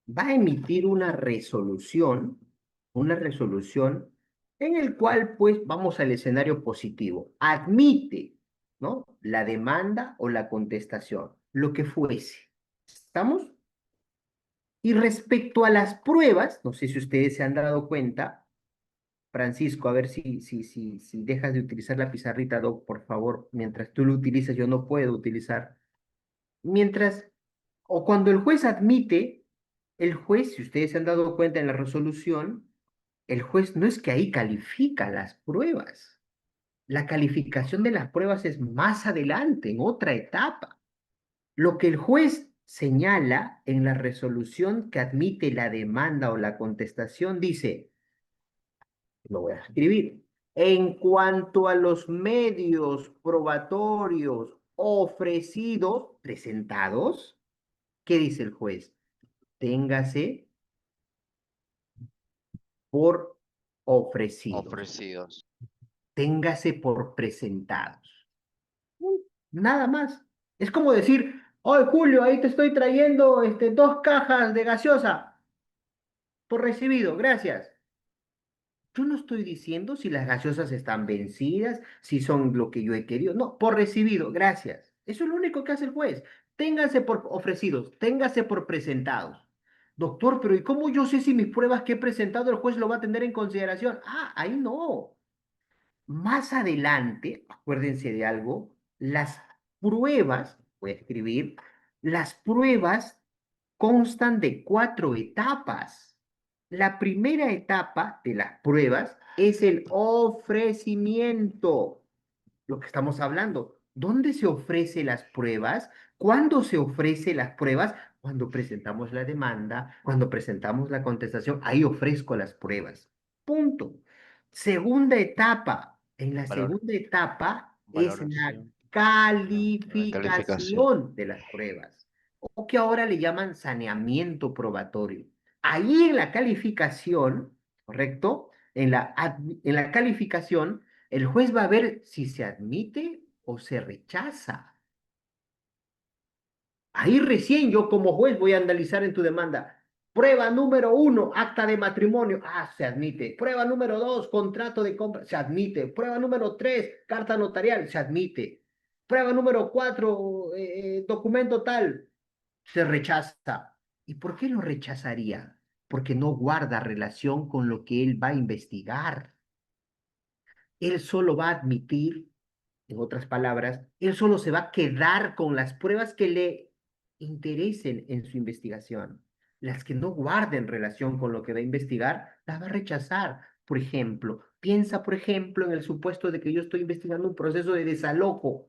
va a emitir una resolución en el cual, pues, vamos al escenario positivo. Admite, ¿no? La demanda o la contestación, lo que fuese. ¿Estamos? Y respecto a las pruebas, no sé si ustedes se han dado cuenta, Francisco, a ver si dejas de utilizar la pizarrita, Doc, por favor. Mientras tú lo utilizas, yo no puedo utilizar. Mientras, o cuando el juez admite, el juez, si ustedes se han dado cuenta en la resolución, el juez no es que ahí califica las pruebas. La calificación de las pruebas es más adelante, en otra etapa. Lo que el juez señala en la resolución que admite la demanda o la contestación dice, lo voy a escribir, en cuanto a los medios probatorios ofrecidos, presentados, ¿qué dice el juez? Téngase por ofrecidos,
Ofrecidos.
téngase por presentados. Nada más. Es como decir, oye Julio, ahí te estoy trayendo 2 cajas de gaseosa por recibido, gracias. Yo no estoy diciendo si las gaseosas están vencidas, si son lo que yo he querido. No, por recibido, gracias. Eso es lo único que hace el juez. Ténganse por ofrecidos, ténganse por presentados. Doctor, pero ¿y cómo yo sé si mis pruebas que he presentado el juez lo va a tener en consideración? Ah, ahí no. Más adelante, acuérdense de algo, las pruebas, voy a escribir, las pruebas constan de 4 etapas. La primera etapa de las pruebas es el ofrecimiento, lo que estamos hablando. ¿Dónde se ofrecen las pruebas? ¿Cuándo se ofrecen las pruebas? Cuando presentamos la demanda, cuando presentamos la contestación, ahí ofrezco las pruebas. Punto. Segunda etapa. En la
Valor,
segunda etapa es la
valoración, la calificación.
calificación de las pruebas, o que ahora le llaman saneamiento probatorio. Ahí en la calificación, ¿correcto? En la calificación, el juez va a ver si se admite o se rechaza. Ahí recién yo como juez voy a analizar en tu demanda. Prueba número 1, acta de matrimonio. Ah, se admite. Prueba número 2, contrato de compra. Se admite. Prueba número 3, carta notarial. Se admite. Prueba número 4, documento tal. Se rechaza. ¿Y por qué lo rechazaría? Porque no guarda relación con lo que él va a investigar. Él solo va a admitir, en otras palabras, él solo se va a quedar con las pruebas que le interesen en su investigación. Las que no guarden relación con lo que va a investigar, las va a rechazar. Por ejemplo, piensa, por ejemplo, en el supuesto de que yo estoy investigando un proceso de desalojo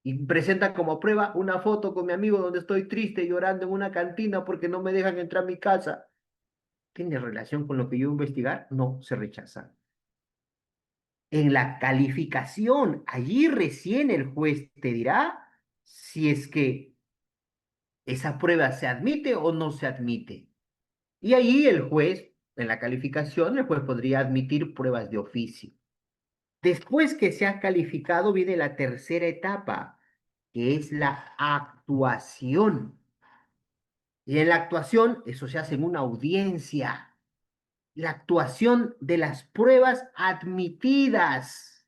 y presenta como prueba una foto con mi amigo donde estoy triste llorando en una cantina porque no me dejan entrar a mi casa. ¿Tiene relación con lo que yo voy a investigar? No, se rechaza. En la calificación, allí recién el juez te dirá si es que esa prueba se admite o no se admite. Y allí el juez, en la calificación, el juez podría admitir pruebas de oficio. Después que se ha calificado, viene la tercera etapa, que es la actuación. Y en la actuación, eso se hace en una audiencia. La actuación de las pruebas admitidas.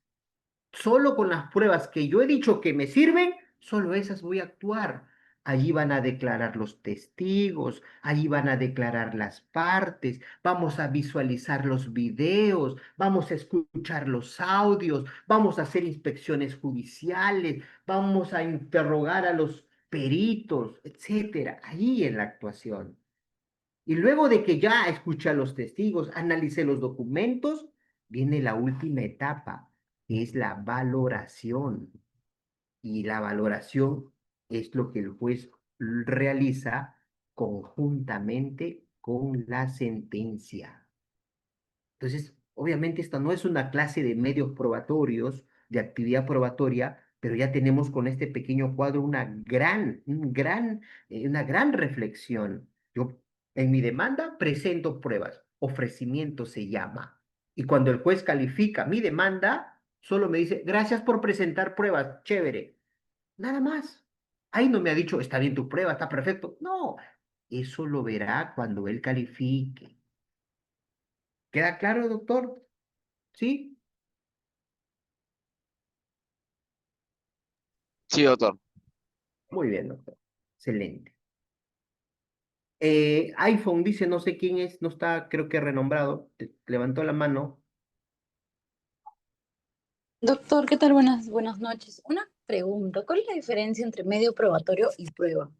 Solo con las pruebas que yo he dicho que me sirven, solo esas voy a actuar. Allí van a declarar los testigos, allí van a declarar las partes, vamos a visualizar los videos, vamos a escuchar los audios, vamos a hacer inspecciones judiciales, vamos a interrogar a los peritos, etcétera, allí en la actuación. Y luego de que ya escuché a los testigos, analicé los documentos, viene la última etapa, que es la valoración. Y la valoración es lo que el juez realiza conjuntamente con la sentencia. Entonces, obviamente esta no es una clase de medios probatorios, de actividad probatoria, pero ya tenemos con este pequeño cuadro una gran reflexión. Yo en mi demanda presento pruebas, ofrecimiento se llama. Y cuando el juez califica mi demanda, solo me dice, gracias por presentar pruebas, chévere. Nada más. Ahí no me ha dicho, está bien tu prueba, está perfecto. No, eso lo verá cuando él califique. ¿Queda claro, doctor? ¿Sí?
Sí, doctor.
Muy bien, doctor. Excelente. iPhone dice, no sé quién es, no está, creo que renombrado. Levantó la mano.
Doctor, ¿qué tal? Buenas noches. Una pregunta, ¿cuál es la diferencia entre medio probatorio y prueba?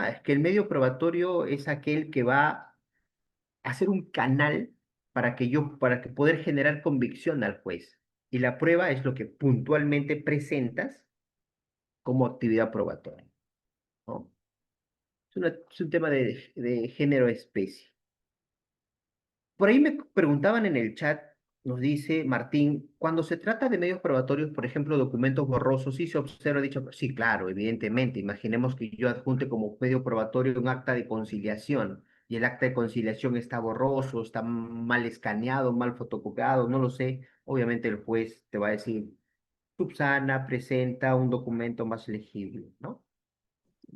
Es que el medio probatorio es aquel que va a hacer un canal para que poder generar convicción al juez. Y la prueba es lo que puntualmente presentas como actividad probatoria, ¿no? Es un tema de género-especie. Por ahí me preguntaban en el chat, nos dice Martín, cuando se trata de medios probatorios, por ejemplo, documentos borrosos, sí se observa dicho, sí, claro, evidentemente, imaginemos que yo adjunte como medio probatorio un acta de conciliación y el acta de conciliación está borroso, está mal escaneado, mal fotocopiado, no lo sé, obviamente el juez te va a decir, subsana, presenta un documento más legible, ¿no?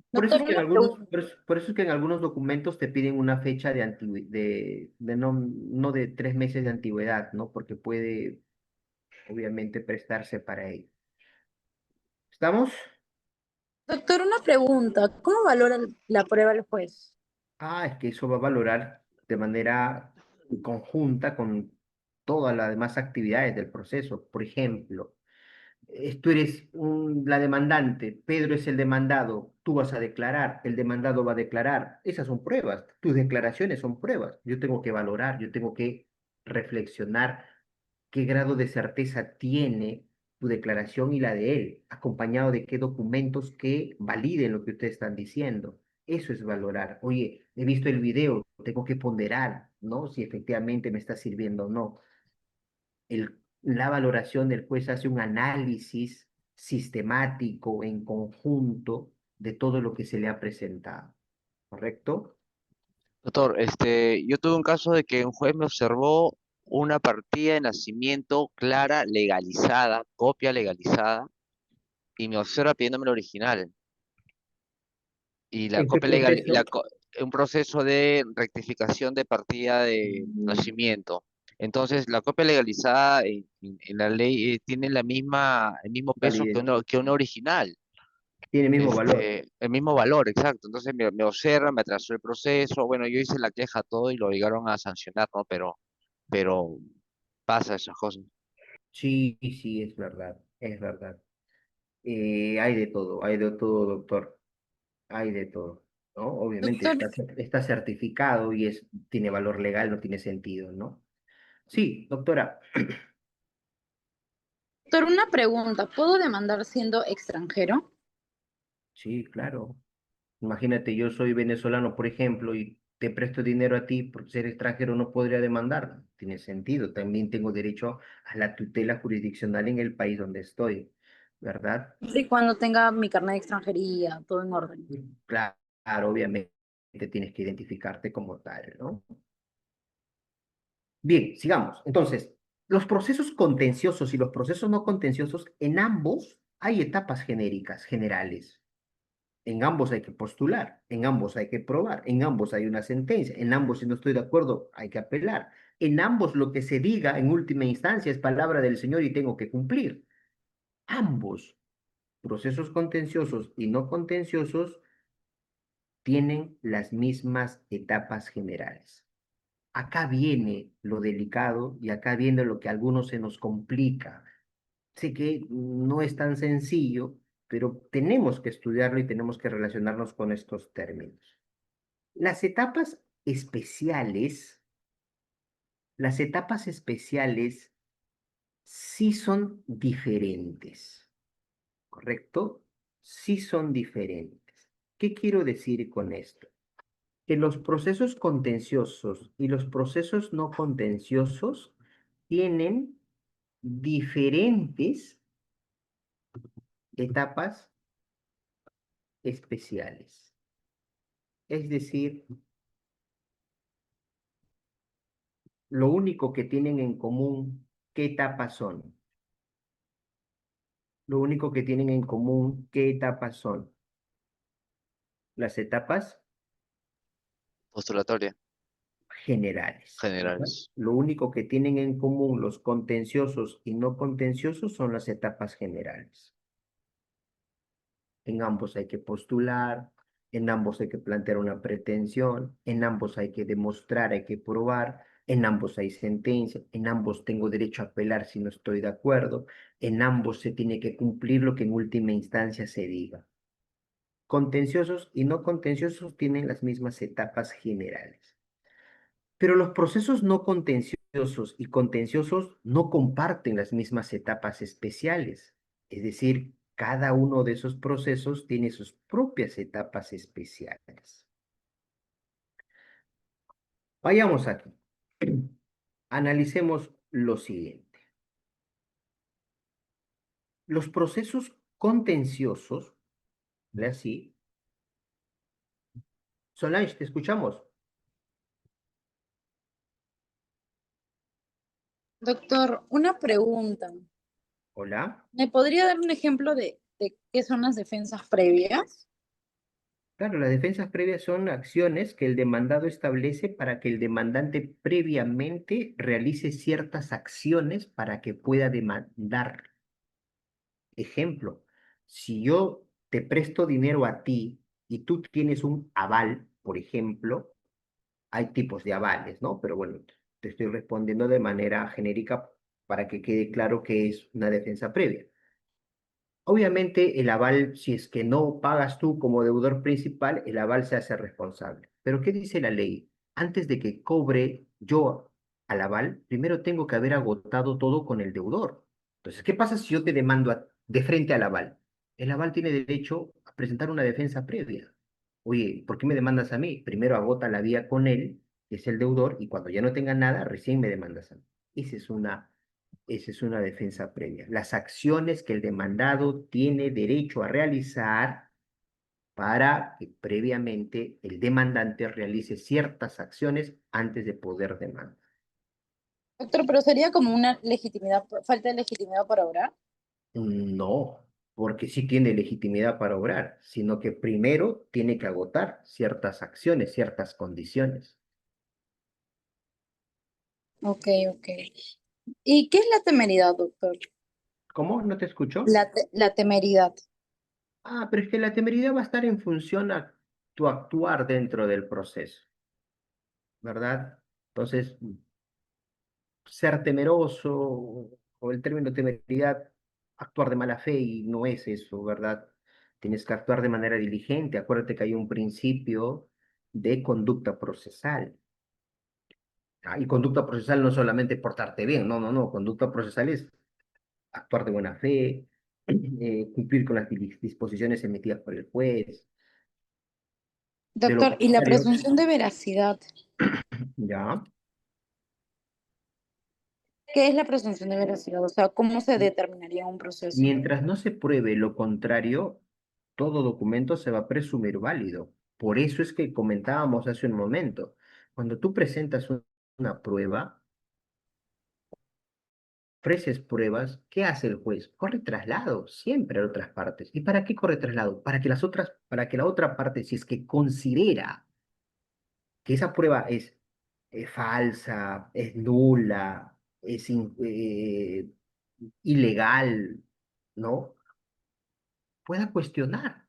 Por eso
Doctor,
es que en
una
algunos,
pregunta.
por eso es que en algunos documentos te piden una fecha de no de 3 meses de antigüedad, ¿no? Porque puede, obviamente, prestarse para ello. ¿Estamos?
Doctor, una pregunta. ¿Cómo valora la prueba el juez?
Es que eso va a valorar de manera conjunta con todas las demás actividades del proceso. Por ejemplo, tú eres la demandante, Pedro es el demandado, tú vas a declarar, el demandado va a declarar. Esas son pruebas, tus declaraciones son pruebas. Yo tengo que valorar, yo tengo que reflexionar qué grado de certeza tiene tu declaración y la de él, acompañado de qué documentos que validen lo que ustedes están diciendo. Eso es valorar. Oye, he visto el video, tengo que ponderar, ¿no? Si efectivamente me está sirviendo o no. La valoración del juez hace un análisis sistemático en conjunto de todo lo que se le ha presentado, ¿correcto?
Doctor, yo tuve un caso de que un juez me observó una partida de nacimiento clara, legalizada, copia legalizada, y me observa pidiéndome el original. Y la
¿En qué
copia legal,
proceso?
un proceso de rectificación de partida de nacimiento. Entonces, la copia legalizada en la ley tiene el mismo peso
Validez.
que una original.
Tiene el mismo valor.
El mismo valor, exacto. Entonces me observa, me atrasó el proceso. Bueno, yo hice la queja todo y lo obligaron a sancionar, ¿no? Pero pasa esas cosas.
Sí, sí, es verdad, es verdad. Hay de todo, doctor, hay de todo, ¿no? Obviamente
Doctor,
está certificado y tiene valor legal, no tiene sentido, ¿no? Sí, doctora.
doctor, una pregunta. ¿Puedo demandar siendo extranjero?
Sí, claro. Imagínate, yo soy venezolano, por ejemplo, y te presto dinero a ti por ser extranjero, no podría demandar. Tiene sentido. También tengo derecho a la tutela jurisdiccional en el país donde estoy, ¿verdad?
Sí, cuando tenga mi carnet de extranjería, todo en orden.
Claro, claro, obviamente tienes que identificarte como tal, ¿no? Bien, sigamos. Entonces, los procesos contenciosos y los procesos no contenciosos, en ambos hay etapas genéricas, generales. En ambos hay que postular, en ambos hay que probar, en ambos hay una sentencia, en ambos si no estoy de acuerdo hay que apelar. En ambos lo que se diga en última instancia es palabra del Señor y tengo que cumplir. Ambos, procesos contenciosos y no contenciosos, tienen las mismas etapas generales. Acá viene lo delicado y acá viene lo que a algunos se nos complica. Sé que no es tan sencillo, pero tenemos que estudiarlo y tenemos que relacionarnos con estos términos. Las etapas especiales, las etapas especiales sí son diferentes, ¿correcto? Sí son diferentes. ¿Qué quiero decir con esto? Que los procesos contenciosos y los procesos no contenciosos tienen diferentes etapas especiales. Es decir, lo único que tienen en común, ¿qué etapas son? Lo único que tienen en común, ¿qué etapas son? Las etapas
Postulatoria.
generales. ¿Verdad?
Generales.
Lo único que tienen en común los contenciosos y no contenciosos son las etapas generales. En ambos hay que postular, en ambos hay que plantear una pretensión, en ambos hay que demostrar, hay que probar, en ambos hay sentencia, en ambos tengo derecho a apelar si no estoy de acuerdo, en ambos se tiene que cumplir lo que en última instancia se diga. Contenciosos y no contenciosos tienen las mismas etapas generales. Pero los procesos no contenciosos y contenciosos no comparten las mismas etapas especiales. Es decir, cada uno de esos procesos tiene sus propias etapas especiales. Vayamos aquí. Analicemos lo siguiente. Los procesos contenciosos, ¿ve así? Solange, ¿te escuchamos?
Doctor, una pregunta.
Hola.
¿Me podría dar un ejemplo de qué son las defensas previas?
Claro, las defensas previas son acciones que el demandado establece para que el demandante previamente realice ciertas acciones para que pueda demandar. Ejemplo, si yo te presto dinero a ti y tú tienes un aval, por ejemplo, hay tipos de avales, ¿no? Pero bueno, te estoy respondiendo de manera genérica para que quede claro que es una defensa previa. Obviamente, el aval, si es que no pagas tú como deudor principal, el aval se hace responsable. Pero ¿qué dice la ley? Antes de que cobre yo al aval, primero tengo que haber agotado todo con el deudor. Entonces, ¿qué pasa si yo te demando de frente al aval? El aval tiene derecho a presentar una defensa previa. Oye, ¿por qué me demandas a mí? Primero agota la vía con él, que es el deudor, y cuando ya no tenga nada, recién me demandas a mí. Esa es una defensa previa. Las acciones que el demandado tiene derecho a realizar para que previamente el demandante realice ciertas acciones antes de poder demandar.
Doctor, pero sería como una legitimidad, falta de legitimidad para obrar.
No, porque sí tiene legitimidad para obrar, sino que primero tiene que agotar ciertas acciones, ciertas condiciones.
Ok, ok. ¿Y qué es la temeridad, doctor?
¿Cómo? ¿No te escucho?
La temeridad.
Ah, pero es que la temeridad va a estar en función a tu actuar dentro del proceso, ¿verdad? Entonces, ser temeroso o el término temeridad, actuar de mala fe y no es eso, ¿verdad? Tienes que actuar de manera diligente. Acuérdate que hay un principio de conducta procesal. Y conducta procesal no solamente portarte bien, no, no, no. Conducta procesal es actuar de buena fe, cumplir con las disposiciones emitidas por el juez. De lo
Doctor, ¿y la
contrario,
presunción de veracidad?
ya.
¿Qué es la presunción de veracidad? O sea, ¿cómo se determinaría un proceso?
Mientras no se pruebe lo contrario, todo documento se va a presumir válido. Por eso es que comentábamos hace un momento, cuando tú presentas una prueba, ofreces pruebas, ¿qué hace el juez? Corre traslado siempre a otras partes. ¿Y para qué corre traslado? Para que la otra parte, si es que considera que esa prueba es falsa, es nula, ilegal, ¿no? Pueda cuestionar.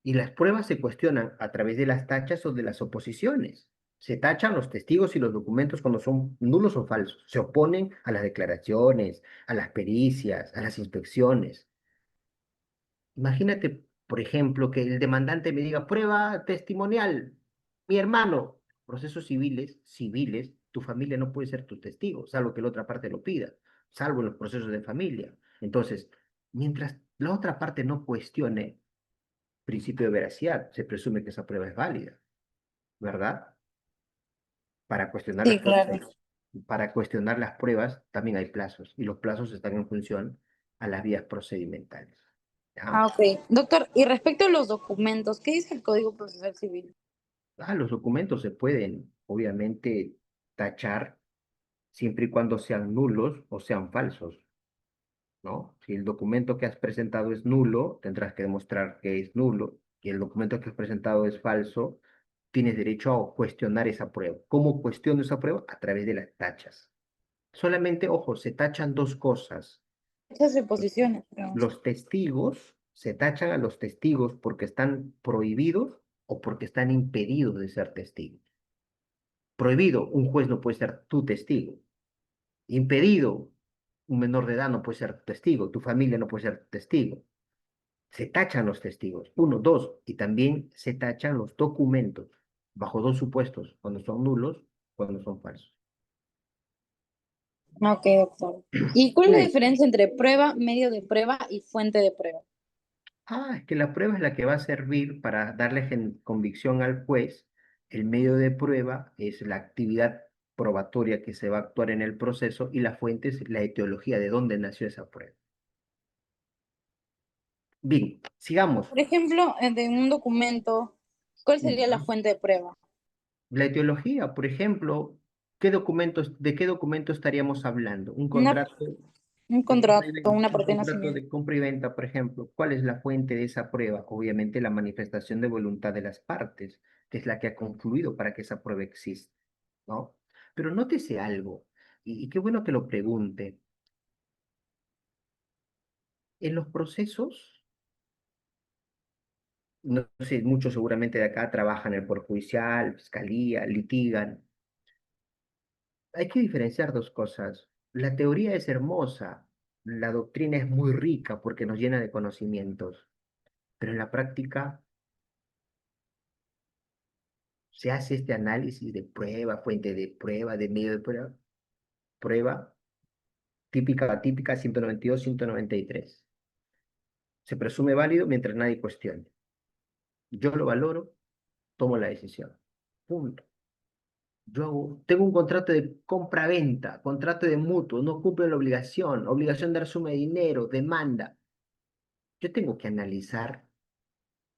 Y las pruebas se cuestionan a través de las tachas o de las oposiciones. Se tachan los testigos y los documentos cuando son nulos o falsos. Se oponen a las declaraciones, a las pericias, a las inspecciones. Imagínate, por ejemplo, que el demandante me diga, prueba testimonial, mi hermano, procesos civiles, tu familia no puede ser tu testigo, salvo que la otra parte lo pida, salvo en los procesos de familia. Entonces, mientras la otra parte no cuestione, principio de veracidad, se presume que esa prueba es válida, ¿verdad? Para cuestionar
Sí,
las
claro.
pruebas, para cuestionar las pruebas también hay plazos, y los plazos están en función a las vías procedimentales.
Ah,
¿Ya?
ok. Doctor, y respecto a los documentos, ¿qué dice el Código Procesal Civil?
Los documentos se pueden, obviamente, tachar siempre y cuando sean nulos o sean falsos, ¿no? Si el documento que has presentado es nulo, tendrás que demostrar que es nulo. Y el documento que has presentado es falso, tienes derecho a cuestionar esa prueba. ¿Cómo cuestiono esa prueba? A través de las tachas. Solamente, ojo, se tachan dos cosas.
Muchas suposiciones, pero
Los testigos, se tachan a los testigos porque están prohibidos o porque están impedidos de ser testigos. Prohibido, un juez no puede ser tu testigo. Impedido, un menor de edad no puede ser testigo, tu familia no puede ser testigo. Se tachan los testigos, uno, dos, y también se tachan los documentos, bajo dos supuestos, cuando son nulos, cuando son falsos.
ok, doctor. ¿Y cuál es la
Bien.
diferencia entre prueba, medio de prueba y fuente de prueba?
Es que la prueba es la que va a servir para darle convicción al juez. El medio de prueba es la actividad probatoria que se va a actuar en el proceso y la fuente es la etiología de dónde nació esa prueba. Bien, sigamos.
Por ejemplo, de un documento, ¿cuál sería la
Ujú.
fuente de prueba?
La etiología, por ejemplo, ¿de qué documento estaríamos hablando? Un
Una,
contrato
un
de compra y
contrato,
venta,
una
un
parte de
contrato
nacimiento.
de compra y venta, por ejemplo. ¿Cuál es la fuente de esa prueba? Obviamente la manifestación de voluntad de las partes, que es la que ha confluido para que esa prueba exista, ¿no? Pero nótese algo, y qué bueno que lo pregunte. En los procesos, no sé, muchos seguramente de acá trabajan en el Poder Judicial, Fiscalía, litigan. Hay que diferenciar dos cosas. La teoría es hermosa, la doctrina es muy rica porque nos llena de conocimientos, pero en la práctica se hace este análisis de prueba, fuente de prueba, de medio de prueba, prueba típica, atípica, 192, 193. Se presume válido mientras nadie cuestione. Yo lo valoro, tomo la decisión. Punto. Tengo un contrato de compra-venta, contrato de mutuo, no cumple la obligación de dar suma de dinero, demanda. Yo tengo que analizar,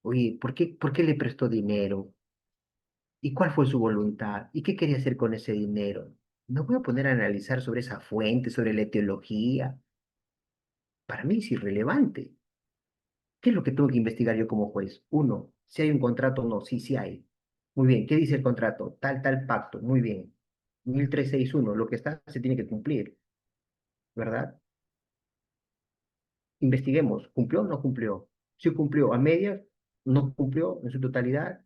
oye, por qué le prestó dinero? ¿Y cuál fue su voluntad? ¿Y qué quería hacer con ese dinero? Me voy a poner a analizar sobre esa fuente, sobre la etiología. Para mí es irrelevante. ¿Qué es lo que tengo que investigar yo como juez? Uno, si hay un contrato o no. Sí, sí hay. Muy bien, ¿qué dice el contrato? Tal pacto. Muy bien. 1361, lo que está se tiene que cumplir, ¿verdad? Investiguemos, ¿cumplió o no cumplió? Si cumplió a medias, no cumplió en su totalidad,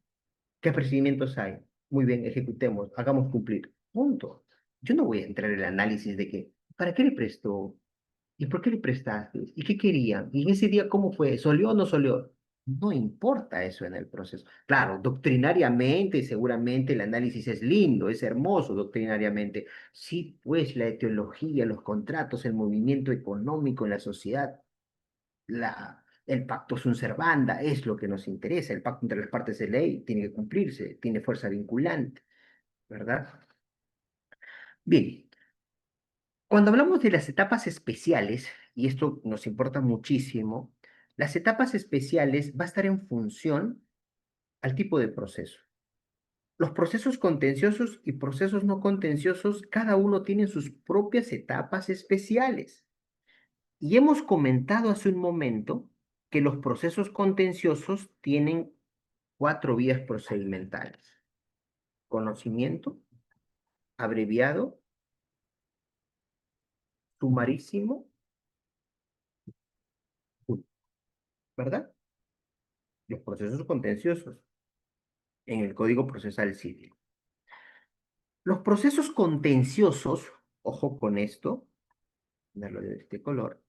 ¿qué procedimientos hay? Muy bien, ejecutemos, hagamos cumplir. Punto. Yo no voy a entrar en el análisis de que, ¿para qué le prestó? ¿Y por qué le prestaste? ¿Y qué querían? ¿Y en ese día cómo fue? ¿Solió o no solió? No importa eso en el proceso. Claro, doctrinariamente, seguramente el análisis es lindo, es hermoso doctrinariamente. Sí, pues la etiología, los contratos, el movimiento económico en la sociedad, el pacto sunt servanda es lo que nos interesa. El pacto entre las partes de ley tiene que cumplirse, tiene fuerza vinculante, ¿verdad? Bien, cuando hablamos de las etapas especiales, y esto nos importa muchísimo, las etapas especiales va a estar en función al tipo de proceso. Los procesos contenciosos y procesos no contenciosos, cada uno tiene sus propias etapas especiales. Y hemos comentado hace un momento que los procesos contenciosos tienen cuatro vías procedimentales: conocimiento, abreviado, sumarísimo, ¿verdad? Los procesos contenciosos en el Código Procesal Civil. Los procesos contenciosos, ojo con esto, ponerlo de este color,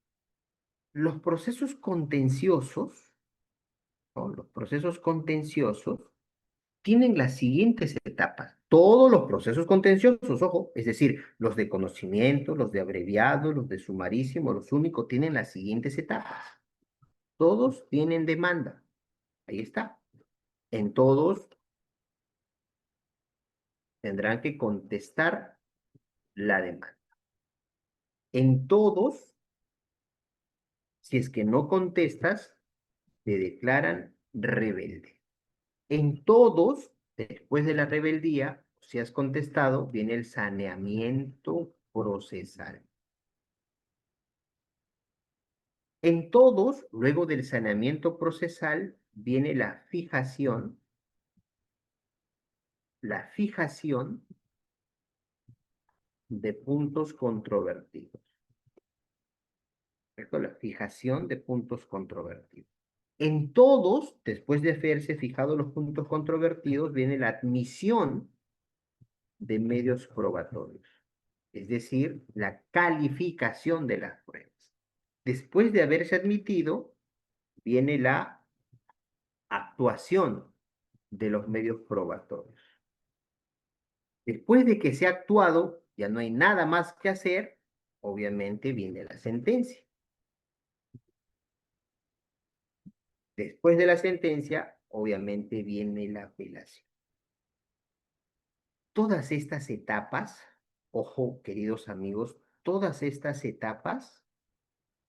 los procesos contenciosos, ¿no? Los procesos contenciosos tienen las siguientes etapas. Todos los procesos contenciosos, ojo, es decir, los de conocimiento, los de abreviado, los de sumarísimo, los únicos, tienen las siguientes etapas. Todos tienen demanda. Ahí está. En todos tendrán que contestar la demanda. En todos, si es que no contestas, te declaran rebelde. En todos, después de la rebeldía, si has contestado, viene el saneamiento procesal. En todos, luego del saneamiento procesal, viene la fijación la fijación de puntos controvertidos. ¿Correcto? La fijación de puntos controvertidos. En todos, después de haberse fijado los puntos controvertidos, viene la admisión de medios probatorios, es decir, la calificación de las pruebas. Después de haberse admitido, viene la actuación de los medios probatorios. Después de que se ha actuado, ya no hay nada más que hacer, obviamente viene la sentencia. Después de la sentencia, obviamente viene la apelación. Todas estas etapas, ojo, queridos amigos, todas estas etapas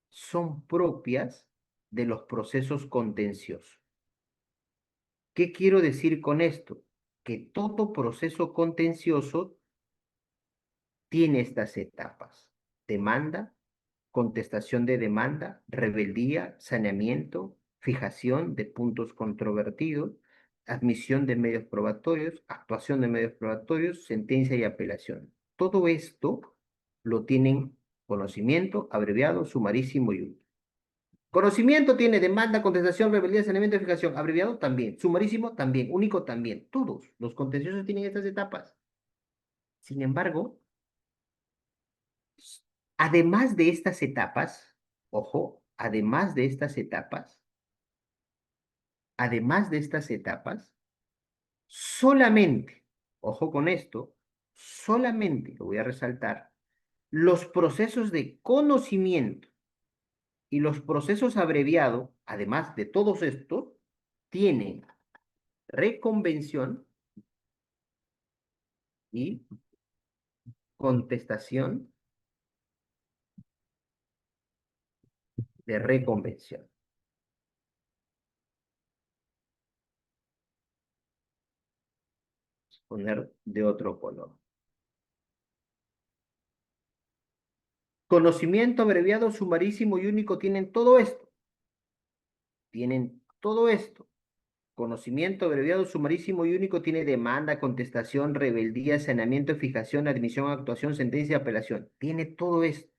son propias de los procesos contenciosos. ¿Qué quiero decir con esto? Que todo proceso contencioso tiene estas etapas: demanda, contestación de demanda, rebeldía, saneamiento, fijación de puntos controvertidos, admisión de medios probatorios, actuación de medios probatorios, sentencia y apelación. Todo esto lo tienen conocimiento, abreviado, sumarísimo y único. Conocimiento tiene demanda, contestación, rebeldía, saneamiento y fijación. Abreviado también, sumarísimo también, único también. Todos los contenciosos tienen estas etapas. Sin embargo, además de estas etapas, ojo, además de estas etapas, solamente, ojo con esto, solamente, lo voy a resaltar, los procesos de conocimiento y los procesos abreviados, además de todos estos, tienen reconvención y contestación de reconvención. Poner de otro color. Conocimiento abreviado, sumarísimo y único tienen todo esto. Tienen todo esto. Conocimiento abreviado, sumarísimo y único tiene demanda, contestación, rebeldía, saneamiento, fijación, admisión, actuación, sentencia, apelación. Tiene todo esto.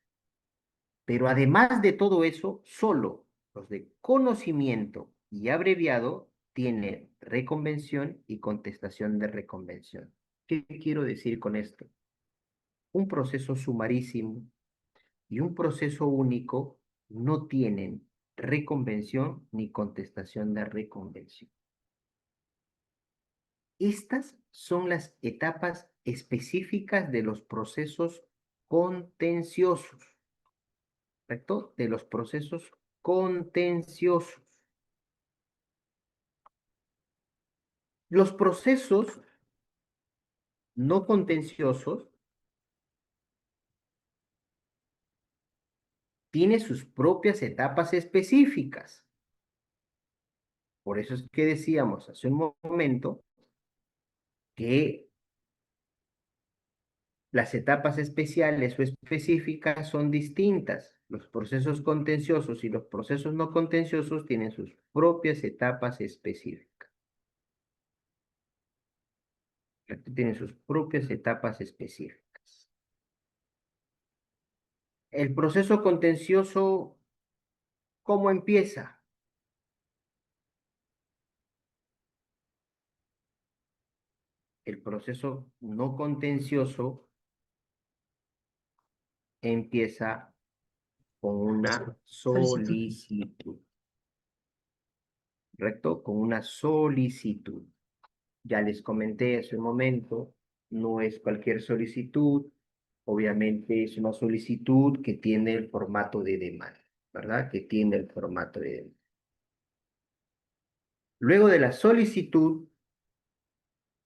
Pero además de todo eso, solo los de conocimiento y abreviado tienen reconvención y contestación de reconvención. ¿Qué quiero decir con esto? Un proceso sumarísimo y un proceso único no tienen reconvención ni contestación de reconvención. Estas son las etapas específicas de los procesos contenciosos, ¿correcto? De los procesos contenciosos. Los procesos no contenciosos tienen sus propias etapas específicas. Por eso es que decíamos hace un momento que las etapas especiales o específicas son distintas. Los procesos contenciosos y los procesos no contenciosos tienen sus propias etapas específicas. Tienen sus propias etapas específicas. El proceso contencioso, ¿cómo empieza? El proceso no contencioso empieza con una solicitud. ¿Correcto? Con una solicitud. Ya les comenté hace un momento, no es cualquier solicitud, obviamente es una solicitud que tiene el formato de demanda, ¿verdad? Que tiene el formato de demanda. Luego de la solicitud,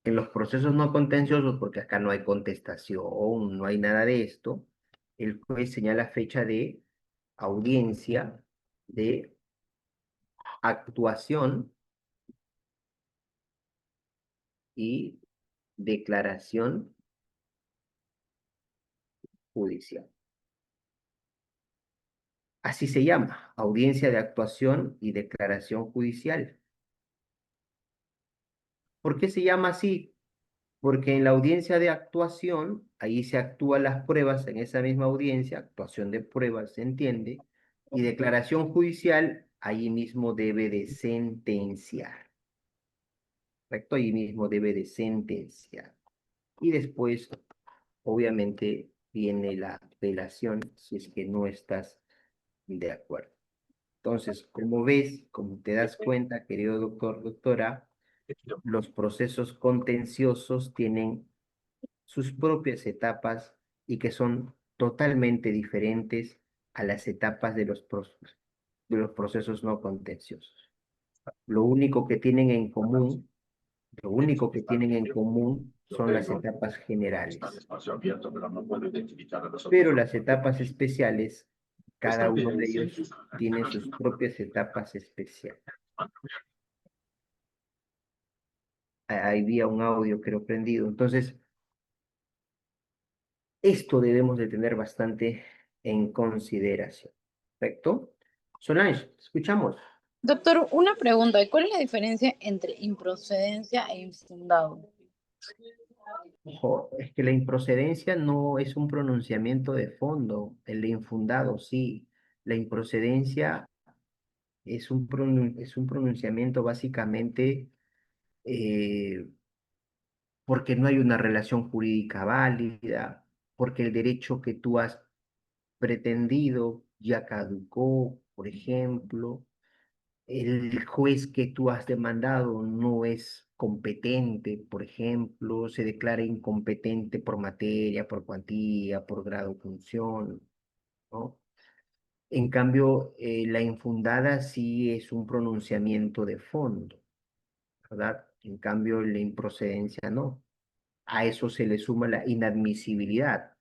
en los procesos no contenciosos, porque acá no hay contestación, no hay nada de esto, el juez señala fecha de audiencia, de actuación y declaración judicial. Así se llama, audiencia de actuación y declaración judicial. ¿Por qué se llama así? Porque en la audiencia de actuación, ahí se actúan las pruebas en esa misma audiencia, actuación de pruebas, se entiende, y declaración judicial, ahí mismo debe de sentenciar, ¿correcto? Ahí mismo debe de sentenciar. Y después, obviamente, viene la apelación si es que no estás de acuerdo. Entonces, como ves, como te das cuenta, querido doctor, doctora, los procesos contenciosos tienen sus propias etapas y que son totalmente diferentes a las etapas de los procesos no contenciosos. Lo único que tienen en común, lo único que tienen en común son las etapas generales. Pero las etapas especiales, cada uno de ellos tiene sus propias etapas especiales. Ahí había un audio creo prendido. Entonces, esto debemos de tener bastante en consideración. ¿Perfecto? Solange, escuchamos.
Doctor, una pregunta. ¿Cuál es la diferencia entre improcedencia e infundado?
Ojo, es que la improcedencia no es un pronunciamiento de fondo, el de infundado sí. La improcedencia es un pronunciamiento básicamente porque no hay una relación jurídica válida, porque el derecho que tú has pretendido ya caducó, por ejemplo, el juez que tú has demandado no es competente, por ejemplo, se declara incompetente por materia, por cuantía, por grado de función, ¿no? En cambio, la infundada sí es un pronunciamiento de fondo, ¿verdad? En cambio, la improcedencia no. A eso se le suma la inadmisibilidad.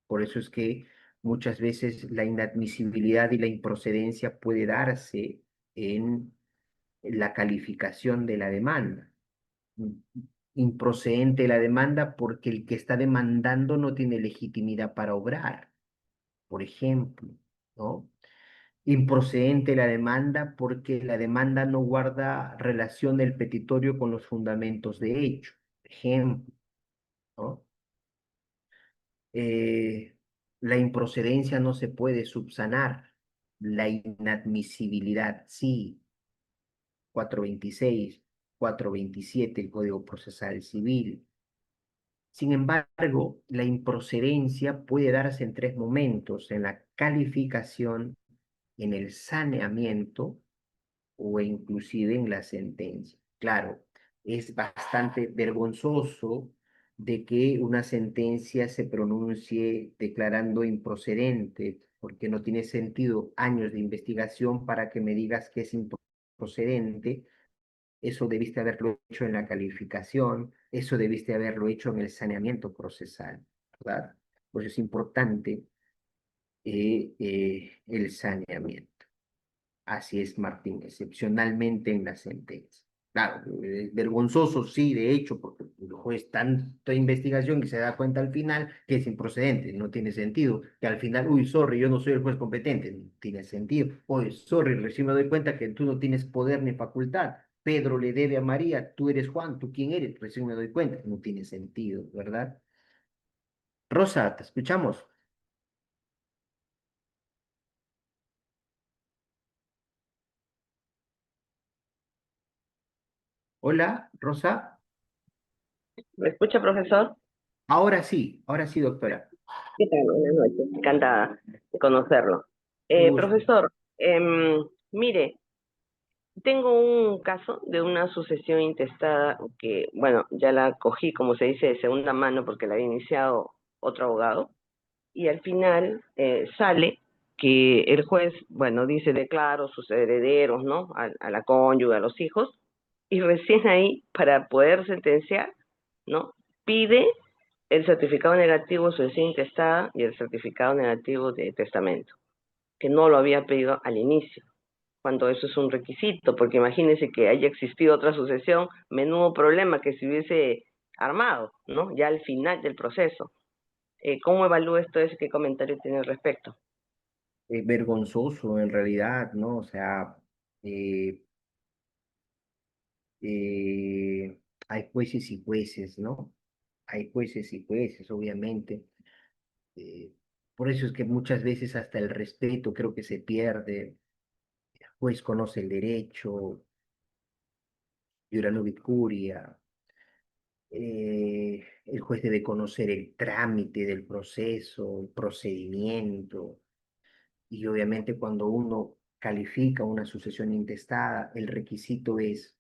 Por eso es que muchas veces la inadmisibilidad y la improcedencia puede darse en la calificación de la demanda. Improcedente la demanda porque el que está demandando no tiene legitimidad para obrar, por ejemplo, ¿no? Improcedente la demanda porque la demanda no guarda relación del petitorio con los fundamentos de hecho, por ejemplo, ¿no? eh, la improcedencia no se puede subsanar, la inadmisibilidad sí, 426, 427 el Código Procesal Civil. Sin embargo, la improcedencia puede darse en tres momentos, en la calificación, en el saneamiento o inclusive en la sentencia. Claro, es bastante vergonzoso de que una sentencia se pronuncie declarando improcedente, porque no tiene sentido años de investigación para que me digas que es improcedente. Eso debiste haberlo hecho en la calificación, eso debiste haberlo hecho en el saneamiento procesal, ¿verdad? Pues es importante el saneamiento. Así es, Martín, excepcionalmente en la sentencia. Claro, vergonzoso, sí, de hecho, porque el juez tanta investigación y se da cuenta al final que es improcedente, no tiene sentido. Que al final, uy, sorry, yo no soy el juez competente, no tiene sentido. Oye, sorry, recién me doy cuenta que tú no tienes poder ni facultad. Pedro le debe a María, tú eres Juan, ¿tú quién eres? Recién me doy cuenta, no tiene sentido, ¿verdad? Rosa, te escuchamos. Hola, Rosa.
¿Me escucha, profesor?
Ahora sí, doctora.
¿Qué tal? Buenas noches. Encantada de conocerlo.
Un gusto.
Profesor, mire, tengo un caso de una sucesión intestada que, bueno, ya la cogí, como se dice, de segunda mano porque la había iniciado otro abogado y al final sale que el juez, bueno, dice, declaro sus herederos, ¿no? A la cónyuge, a los hijos, y recién ahí, para poder sentenciar, ¿no? Pide el certificado negativo de sucesión intestada y el certificado negativo de testamento, que no lo había pedido al inicio, cuando eso es un requisito, porque imagínense que haya existido otra sucesión, menudo problema que se hubiese armado, ¿no? Ya al final del proceso. ¿Cómo evalúa esto? ¿Qué comentario tiene al respecto?
Vergonzoso en realidad, ¿no? O sea, eh, eh, hay jueces y jueces, ¿no? Hay jueces y jueces, obviamente. Eh, por eso es que muchas veces hasta el respeto creo que se pierde. El juez conoce el derecho, Iura no curia. El juez debe conocer el trámite del proceso, el procedimiento, y obviamente cuando uno califica una sucesión intestada, el requisito es,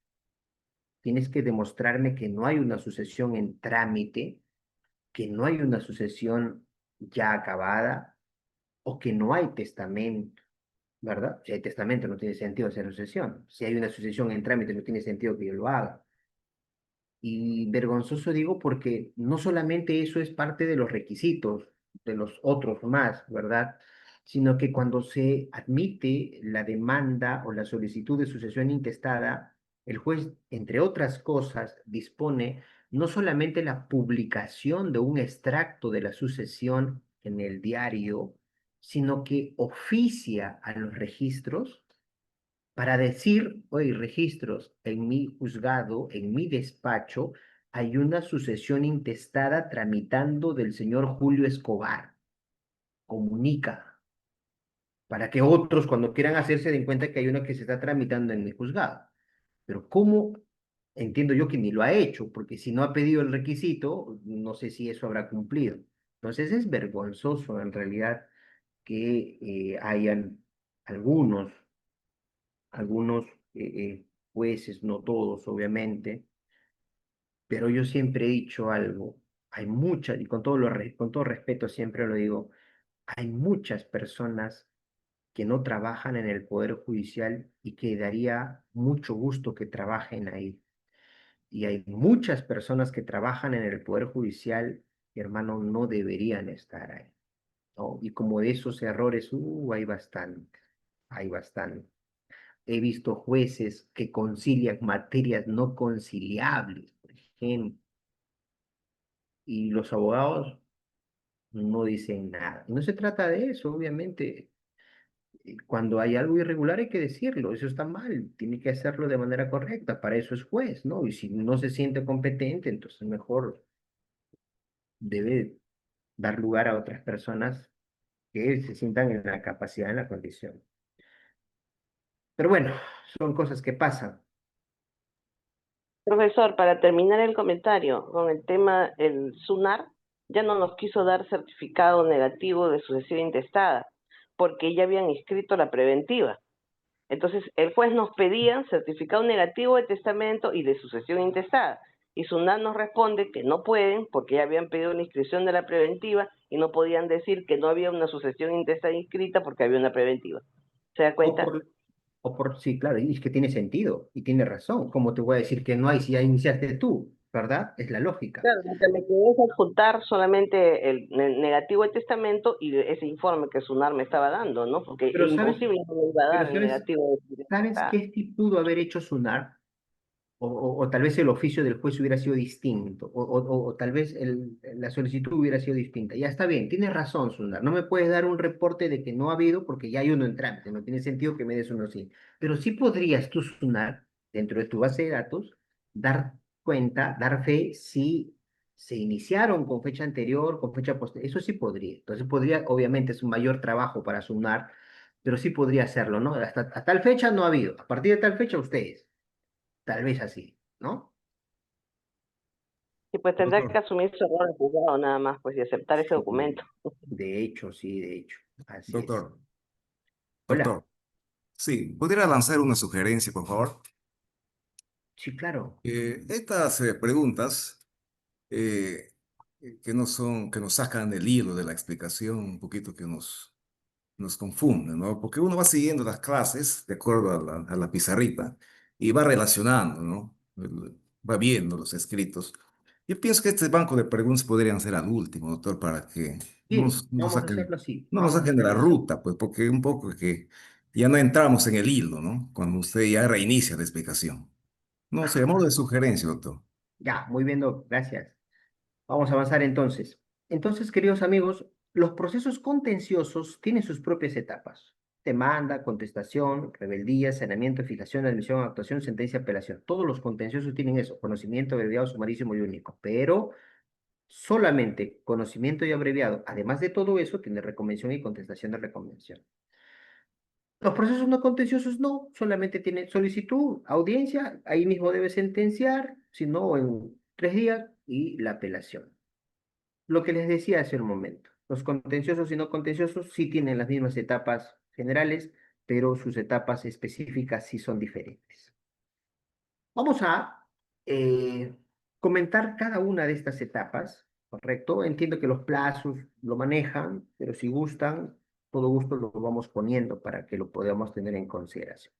tienes que demostrarme que no hay una sucesión en trámite, que no hay una sucesión ya acabada o que no hay testamento, ¿verdad? Si hay testamento no tiene sentido hacer sucesión. Si hay una sucesión en trámite no tiene sentido que yo lo haga. Y vergonzoso digo porque no solamente eso es parte de los requisitos, de los otros más, ¿verdad? Sino que cuando se admite la demanda o la solicitud de sucesión intestada, el juez, entre otras cosas, dispone no solamente la publicación de un extracto de la sucesión en el diario, sino que oficia a los registros para decir, oye, registros, en mi juzgado, en mi despacho, hay una sucesión intestada tramitando del señor Julio Escobar. Comunica, para que otros cuando quieran hacerse den cuenta que hay una que se está tramitando en mi juzgado. Pero ¿cómo? Entiendo yo que ni lo ha hecho, porque si no ha pedido el requisito, no sé si eso habrá cumplido. Entonces es vergonzoso en realidad que hayan algunos algunos jueces, no todos, obviamente, pero yo siempre he dicho algo, hay muchas, y con con todo respeto siempre lo digo, hay muchas personas que no trabajan en el Poder Judicial y que daría mucho gusto que trabajen ahí. Y hay muchas personas que trabajan en el Poder Judicial y, hermano, no deberían estar ahí, ¿no? Y como de esos errores, hay bastante, hay bastante. He visto jueces que concilian materias no conciliables, por ejemplo, y los abogados no dicen nada. Y no se trata de eso, obviamente. Cuando hay algo irregular hay que decirlo, eso está mal, tiene que hacerlo de manera correcta, para eso es juez, ¿no? Y si no se siente competente, entonces mejor debe dar lugar a otras personas que se sientan en la capacidad, en la condición. Pero bueno, son cosas que pasan.
Profesor, para terminar el comentario con el tema, el SUNAR ya no nos quiso dar certificado negativo de sucesión intestada, porque ya habían inscrito la preventiva. Entonces, el juez nos pedía certificado negativo de testamento y de sucesión intestada. Y SUNAR nos responde que no pueden porque ya habían pedido la inscripción de la preventiva y no podían decir que no había una sucesión intestada inscrita porque había una preventiva. ¿Se da
O
cuenta?
por, sí, claro, y es que tiene sentido y tiene razón. ¿Cómo te voy a decir que no hay si ya iniciaste tú? ¿Verdad? Es la lógica.
Claro, lo que me quedó es adjuntar solamente el negativo de testamento y ese informe que SUNAR me estaba dando, ¿no? Porque
Pero
imposible no me iba a
pero
dar el negativo de
¿sabes
testamento.
qué sí pudo haber hecho Sunar? O tal vez el oficio del juez hubiera sido distinto, o tal vez la solicitud hubiera sido distinta. Ya está bien, tienes razón, Sunar. No me puedes dar un reporte de que no ha habido porque ya hay uno en trámite, no tiene sentido que me des uno así. Pero sí podrías tú, Sunar, dentro de tu base de datos, dar cuenta, dar fe si se iniciaron con fecha anterior, con fecha posterior. Eso sí podría. Entonces podría, obviamente es un mayor trabajo para Sunar, pero sí podría hacerlo, ¿no? Hasta a tal fecha no ha habido. A partir de tal fecha ustedes. Tal vez así, ¿no?
Y pues tendrá que
Doctor,
asumir su error el juzgado nada más, pues, y aceptar ese documento.
Sí, de hecho, sí, de hecho. Así es.
doctor,
Hola.
doctor. Sí, ¿pudiera lanzar una sugerencia, por favor?
Sí, claro.
Estas preguntas eh, que no son, que nos sacan del hilo de la explicación, un poquito que nos confunden, ¿no? Porque uno va siguiendo las clases de acuerdo a la pizarrita y va relacionando, ¿no? Va viendo los escritos. Yo pienso que este banco de preguntas podrían ser al último, doctor, para que
Bien, vamos a hacerlo así.
no nos
Vamos a
saquen de la
hacerlo así.
ruta, pues, porque un poco que ya no entramos en el hilo, ¿no? Cuando usted ya reinicia la explicación. No sé, a modo de sugerencia, doctor.
Ya, muy bien, Doc, gracias. Vamos a avanzar entonces. Entonces, queridos amigos, los procesos contenciosos tienen sus propias etapas. Demanda, contestación, rebeldía, saneamiento, fijación, admisión, actuación, sentencia, apelación. Todos los contenciosos tienen eso, conocimiento, abreviado, sumarísimo y único. Pero solamente conocimiento y abreviado, además de todo eso, tiene reconvención y contestación de reconvención. Los procesos no contenciosos no, solamente tienen solicitud, audiencia, ahí mismo debe sentenciar, si no en 3 días, y la apelación. Lo que les decía hace un momento, los contenciosos y no contenciosos sí tienen las mismas etapas generales, pero sus etapas específicas sí son diferentes. Vamos a comentar cada una de estas etapas, ¿correcto? Entiendo que los plazos lo manejan, pero si gustan, todo gusto lo vamos poniendo para que lo podamos tener en consideración.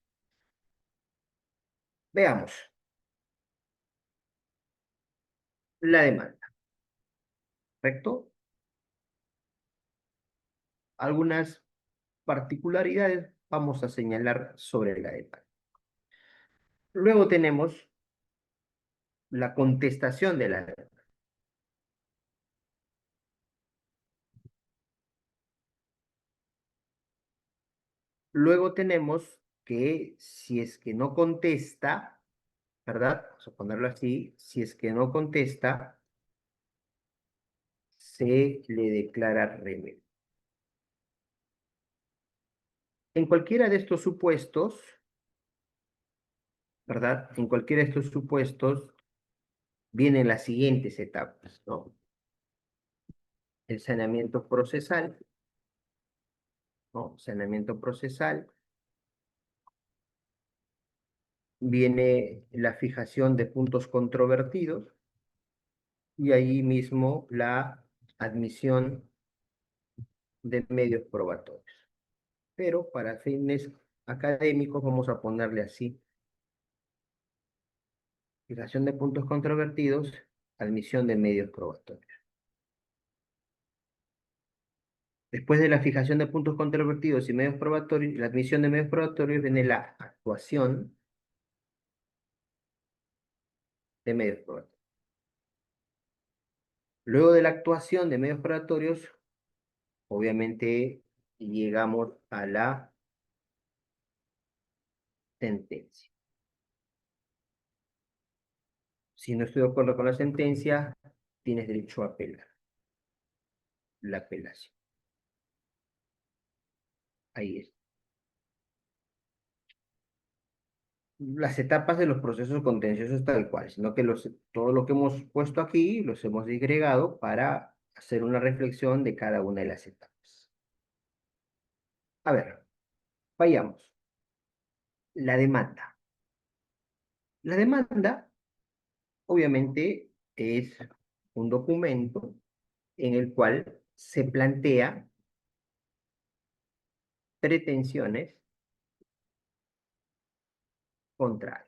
Veamos. La demanda, ¿correcto? Algunas particularidades vamos a señalar sobre la demanda. Luego tenemos la contestación de la demanda. Luego tenemos que si es que no contesta, ¿verdad? Vamos a ponerlo así, si es que no contesta, se le declara remedio. En cualquiera de estos supuestos, ¿verdad? En cualquiera de estos supuestos vienen las siguientes etapas, ¿no? El saneamiento procesal, ¿no? Saneamiento procesal. Viene la fijación de puntos controvertidos y ahí mismo la admisión de medios probatorios. Pero para fines académicos vamos a ponerle así: fijación de puntos controvertidos, admisión de medios probatorios. Después de la fijación de puntos controvertidos y medios probatorios, la admisión de medios probatorios, viene la actuación de medios probatorios. Luego de la actuación de medios probatorios, obviamente llegamos a la sentencia. Si no estoy de acuerdo con la sentencia, tienes derecho a apelar. La apelación. Ahí es. Las etapas de los procesos contenciosos tal cual, sino que todo lo que hemos puesto aquí los hemos disgregado para hacer una reflexión de cada una de las etapas. A ver, vayamos. La demanda. La demanda, obviamente, es un documento en el cual se plantea pretensiones contrarias.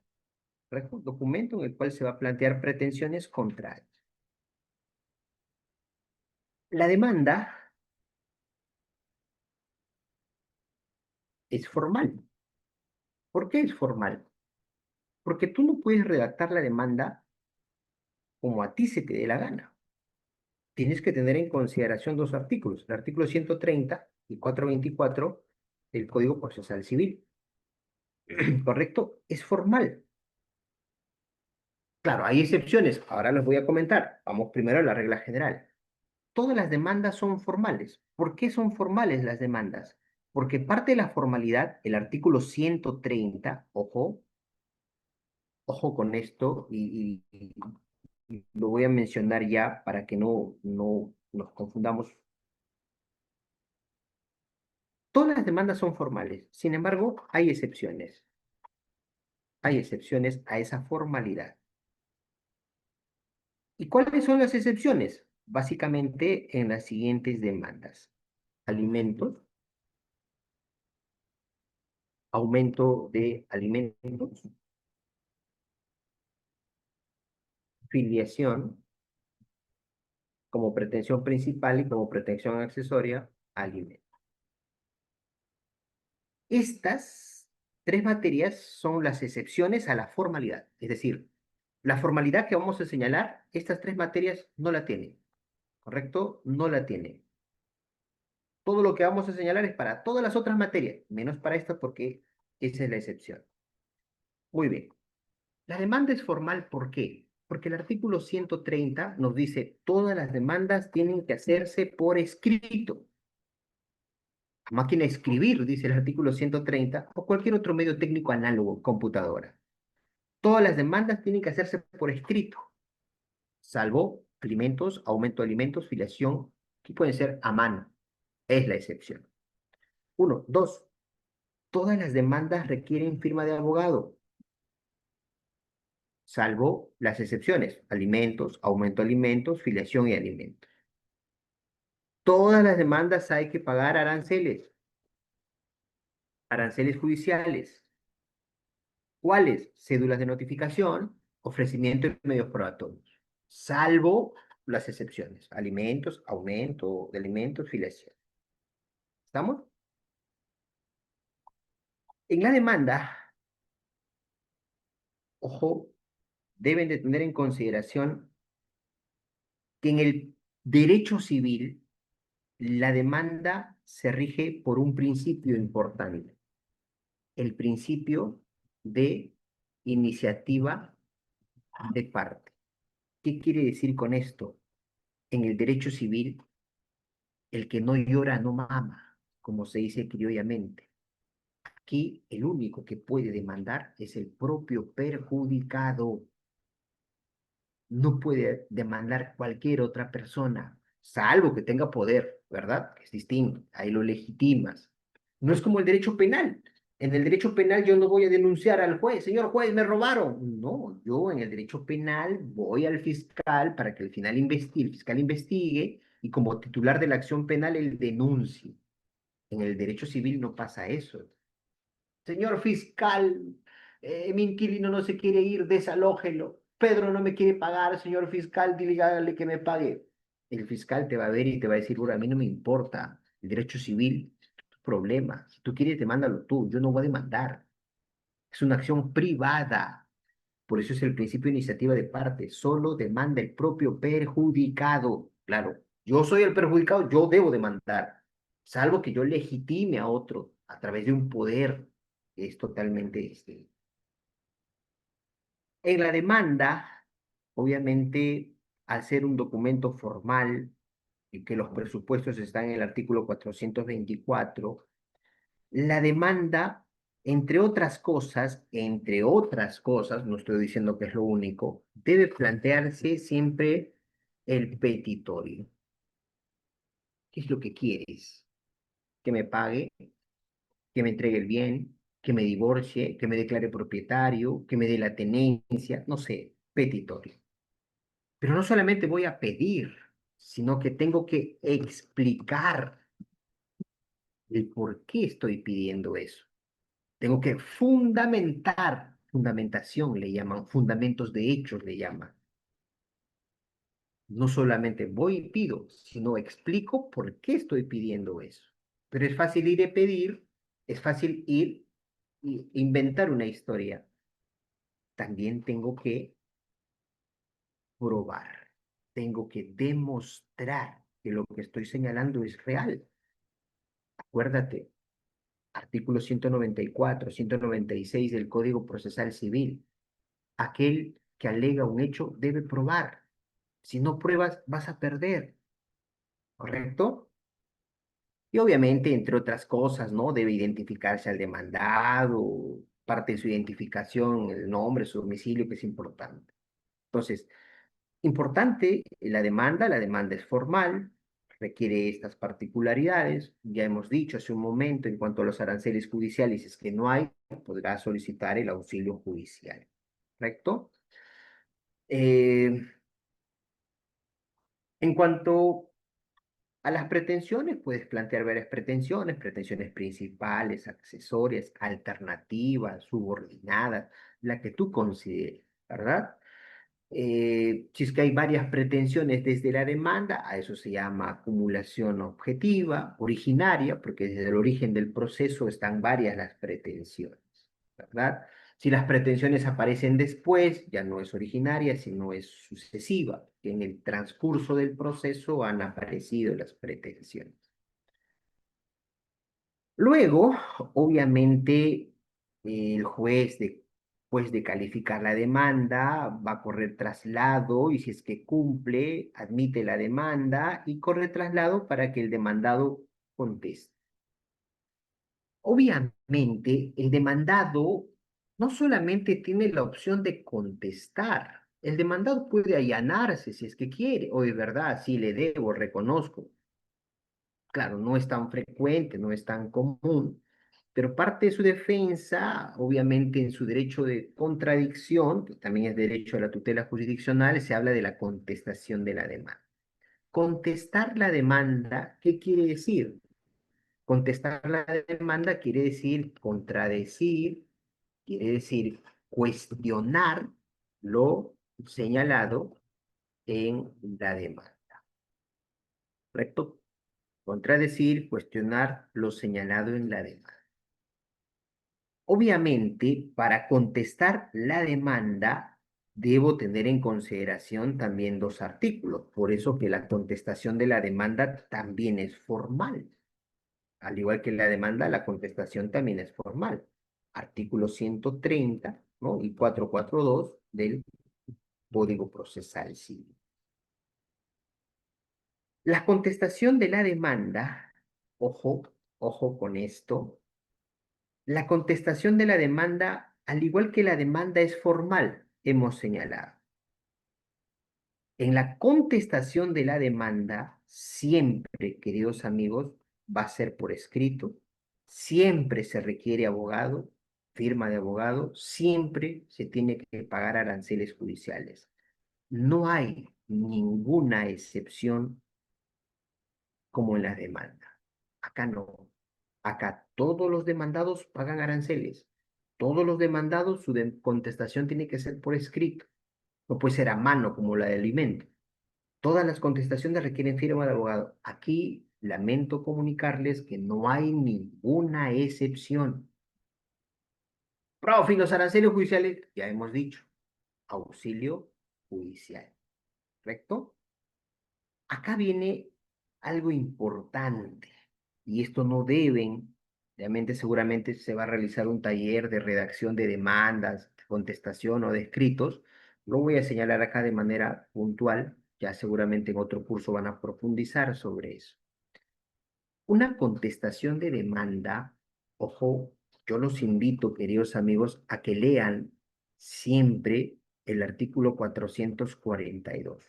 ¿Correcto? Un documento en el cual se va a plantear pretensiones contrarias. La demanda es formal. ¿Por qué es formal? Porque tú no puedes redactar la demanda como a ti se te dé la gana. Tienes que tener en consideración dos artículos, el artículo 130 y 424 del Código Procesal Civil. ¿Correcto? Es formal. Claro, hay excepciones, ahora les voy a comentar. Vamos primero a la regla general. Todas las demandas son formales. ¿Por qué son formales las demandas? Porque parte de la formalidad, el artículo 130, ojo con esto, y lo voy a mencionar ya para que no nos confundamos. Todas las demandas son formales, sin embargo, hay excepciones. Hay excepciones a esa formalidad. ¿Y cuáles son las excepciones? Básicamente en las siguientes demandas: alimentos, aumento de alimentos, filiación como pretensión principal y como pretensión accesoria, alimentos. Estas tres materias son las excepciones a la formalidad. Es decir, la formalidad que vamos a señalar, estas tres materias no la tienen. ¿Correcto? No la tienen. Todo lo que vamos a señalar es para todas las otras materias, menos para esta porque esa es la excepción. Muy bien. La demanda es formal, ¿por qué? Porque el artículo 130 nos dice todas las demandas tienen que hacerse por escrito. Máquina escribir, dice el artículo 130, o cualquier otro medio técnico análogo, computadora. Todas las demandas tienen que hacerse por escrito, salvo alimentos, aumento de alimentos, filiación, que pueden ser a mano. Es la excepción. Uno. Dos. Todas las demandas requieren firma de abogado, salvo las excepciones, alimentos, aumento de alimentos, filiación y alimentos. Todas las demandas hay que pagar aranceles judiciales. ¿Cuáles? Cédulas de notificación, ofrecimiento de medios probatorios, salvo las excepciones, alimentos, aumento de alimentos, filiación. ¿Estamos? En la demanda, ojo, deben de tener en consideración que en el derecho civil la demanda se rige por un principio importante, el principio de iniciativa de parte. ¿Qué quiere decir con esto? En el derecho civil, el que no llora no mama, como se dice criollamente. Aquí el único que puede demandar es el propio perjudicado. No puede demandar cualquier otra persona, salvo que tenga poder, ¿verdad? Es distinto, ahí lo legitimas. No es como el derecho penal. En el derecho penal yo no voy a denunciar al juez, señor juez, me robaron. No, yo en el derecho penal voy al fiscal para que al final el fiscal investigue y como titular de la acción penal él denuncie. En el derecho civil no pasa eso. Señor fiscal, mi inquilino no se quiere ir, desalójelo. Pedro no me quiere pagar, señor fiscal, dígale que me pague. El fiscal te va a ver y te va a decir, bueno, a mí no me importa el derecho civil, es tu problema. Si tú quieres, demándalo tú, yo no voy a demandar. Es una acción privada. Por eso es el principio de iniciativa de parte. Solo demanda el propio perjudicado. Claro, yo soy el perjudicado, yo debo demandar, salvo que yo legitime a otro a través de un poder que es totalmente distinto. En la demanda, obviamente, al ser un documento formal y que los presupuestos están en el artículo 424, la demanda, entre otras cosas, no estoy diciendo que es lo único, debe plantearse siempre el petitorio. ¿Qué es lo que quieres? ¿Que me pague? ¿Que me entregue el bien? ¿Que me divorcie? ¿Que me declare propietario? ¿Que me dé la tenencia? No sé, petitorio. Pero no solamente voy a pedir, sino que tengo que explicar el por qué estoy pidiendo eso. Tengo que fundamentar, fundamentación le llaman, fundamentos de hechos le llaman. No solamente voy y pido, sino explico por qué estoy pidiendo eso. Pero es fácil ir a pedir, es fácil ir e inventar una historia. También tengo que probar, tengo que demostrar que lo que estoy señalando es real. Acuérdate, artículo 194, 196 del Código Procesal Civil. Aquel que alega un hecho debe probar. Si no pruebas, vas a perder. ¿Correcto? Y obviamente, entre otras cosas, ¿no? Debe identificarse al demandado, parte de su identificación, el nombre, su domicilio, que es importante. Entonces, importante, la demanda es formal, requiere estas particularidades. Ya hemos dicho hace un momento, en cuanto a los aranceles judiciales, es que no hay, podrá solicitar el auxilio judicial. ¿Correcto? En cuanto a las pretensiones, puedes plantear varias pretensiones, pretensiones principales, accesorias, alternativas, subordinadas, la que tú consideres, ¿verdad? Si es que hay varias pretensiones desde la demanda, a eso se llama acumulación objetiva, originaria, porque desde el origen del proceso están varias las pretensiones, ¿verdad? Si las pretensiones aparecen después, ya no es originaria, sino es sucesiva, que en el transcurso del proceso han aparecido las pretensiones. Luego, obviamente, el juez, después de calificar la demanda, va a correr traslado y si es que cumple, admite la demanda y corre traslado para que el demandado conteste. Obviamente, el demandado no solamente tiene la opción de contestar, el demandado puede allanarse si es que quiere, o de verdad, sí le debo, reconozco. Claro, no es tan frecuente, no es tan común, pero parte de su defensa, obviamente en su derecho de contradicción, que también es derecho a la tutela jurisdiccional, se habla de la contestación de la demanda. Contestar la demanda, ¿qué quiere decir? Contestar la demanda quiere decir contradecir, quiere decir cuestionar lo señalado en la demanda. ¿Correcto? Contradecir, cuestionar lo señalado en la demanda. Obviamente, para contestar la demanda, debo tener en consideración también dos artículos. Por eso que la contestación de la demanda también es formal. Al igual que la demanda, la contestación también es formal. Artículo 130, ¿no? Y 442 del Código Procesal Civil. La contestación de la demanda, ojo con esto, la contestación de la demanda, al igual que la demanda es formal, hemos señalado. En la contestación de la demanda, siempre, queridos amigos, va a ser por escrito, siempre se requiere abogado, firma de abogado, siempre se tiene que pagar aranceles judiciales. No hay ninguna excepción como en la demanda. Acá no. Acá todos los demandados pagan aranceles. Todos los demandados, su contestación tiene que ser por escrito. No puede ser a mano como la de alimento. Todas las contestaciones requieren firma de abogado. Aquí lamento comunicarles que no hay ninguna excepción. Profe, y los aranceles judiciales, ya hemos dicho, auxilio judicial. ¿Correcto? Acá viene algo importante, y esto no deben, realmente seguramente se va a realizar un taller de redacción de demandas, de contestación o de escritos. Lo voy a señalar acá de manera puntual, ya seguramente en otro curso van a profundizar sobre eso. Una contestación de demanda, ojo, yo los invito, queridos amigos, a que lean siempre el artículo 442.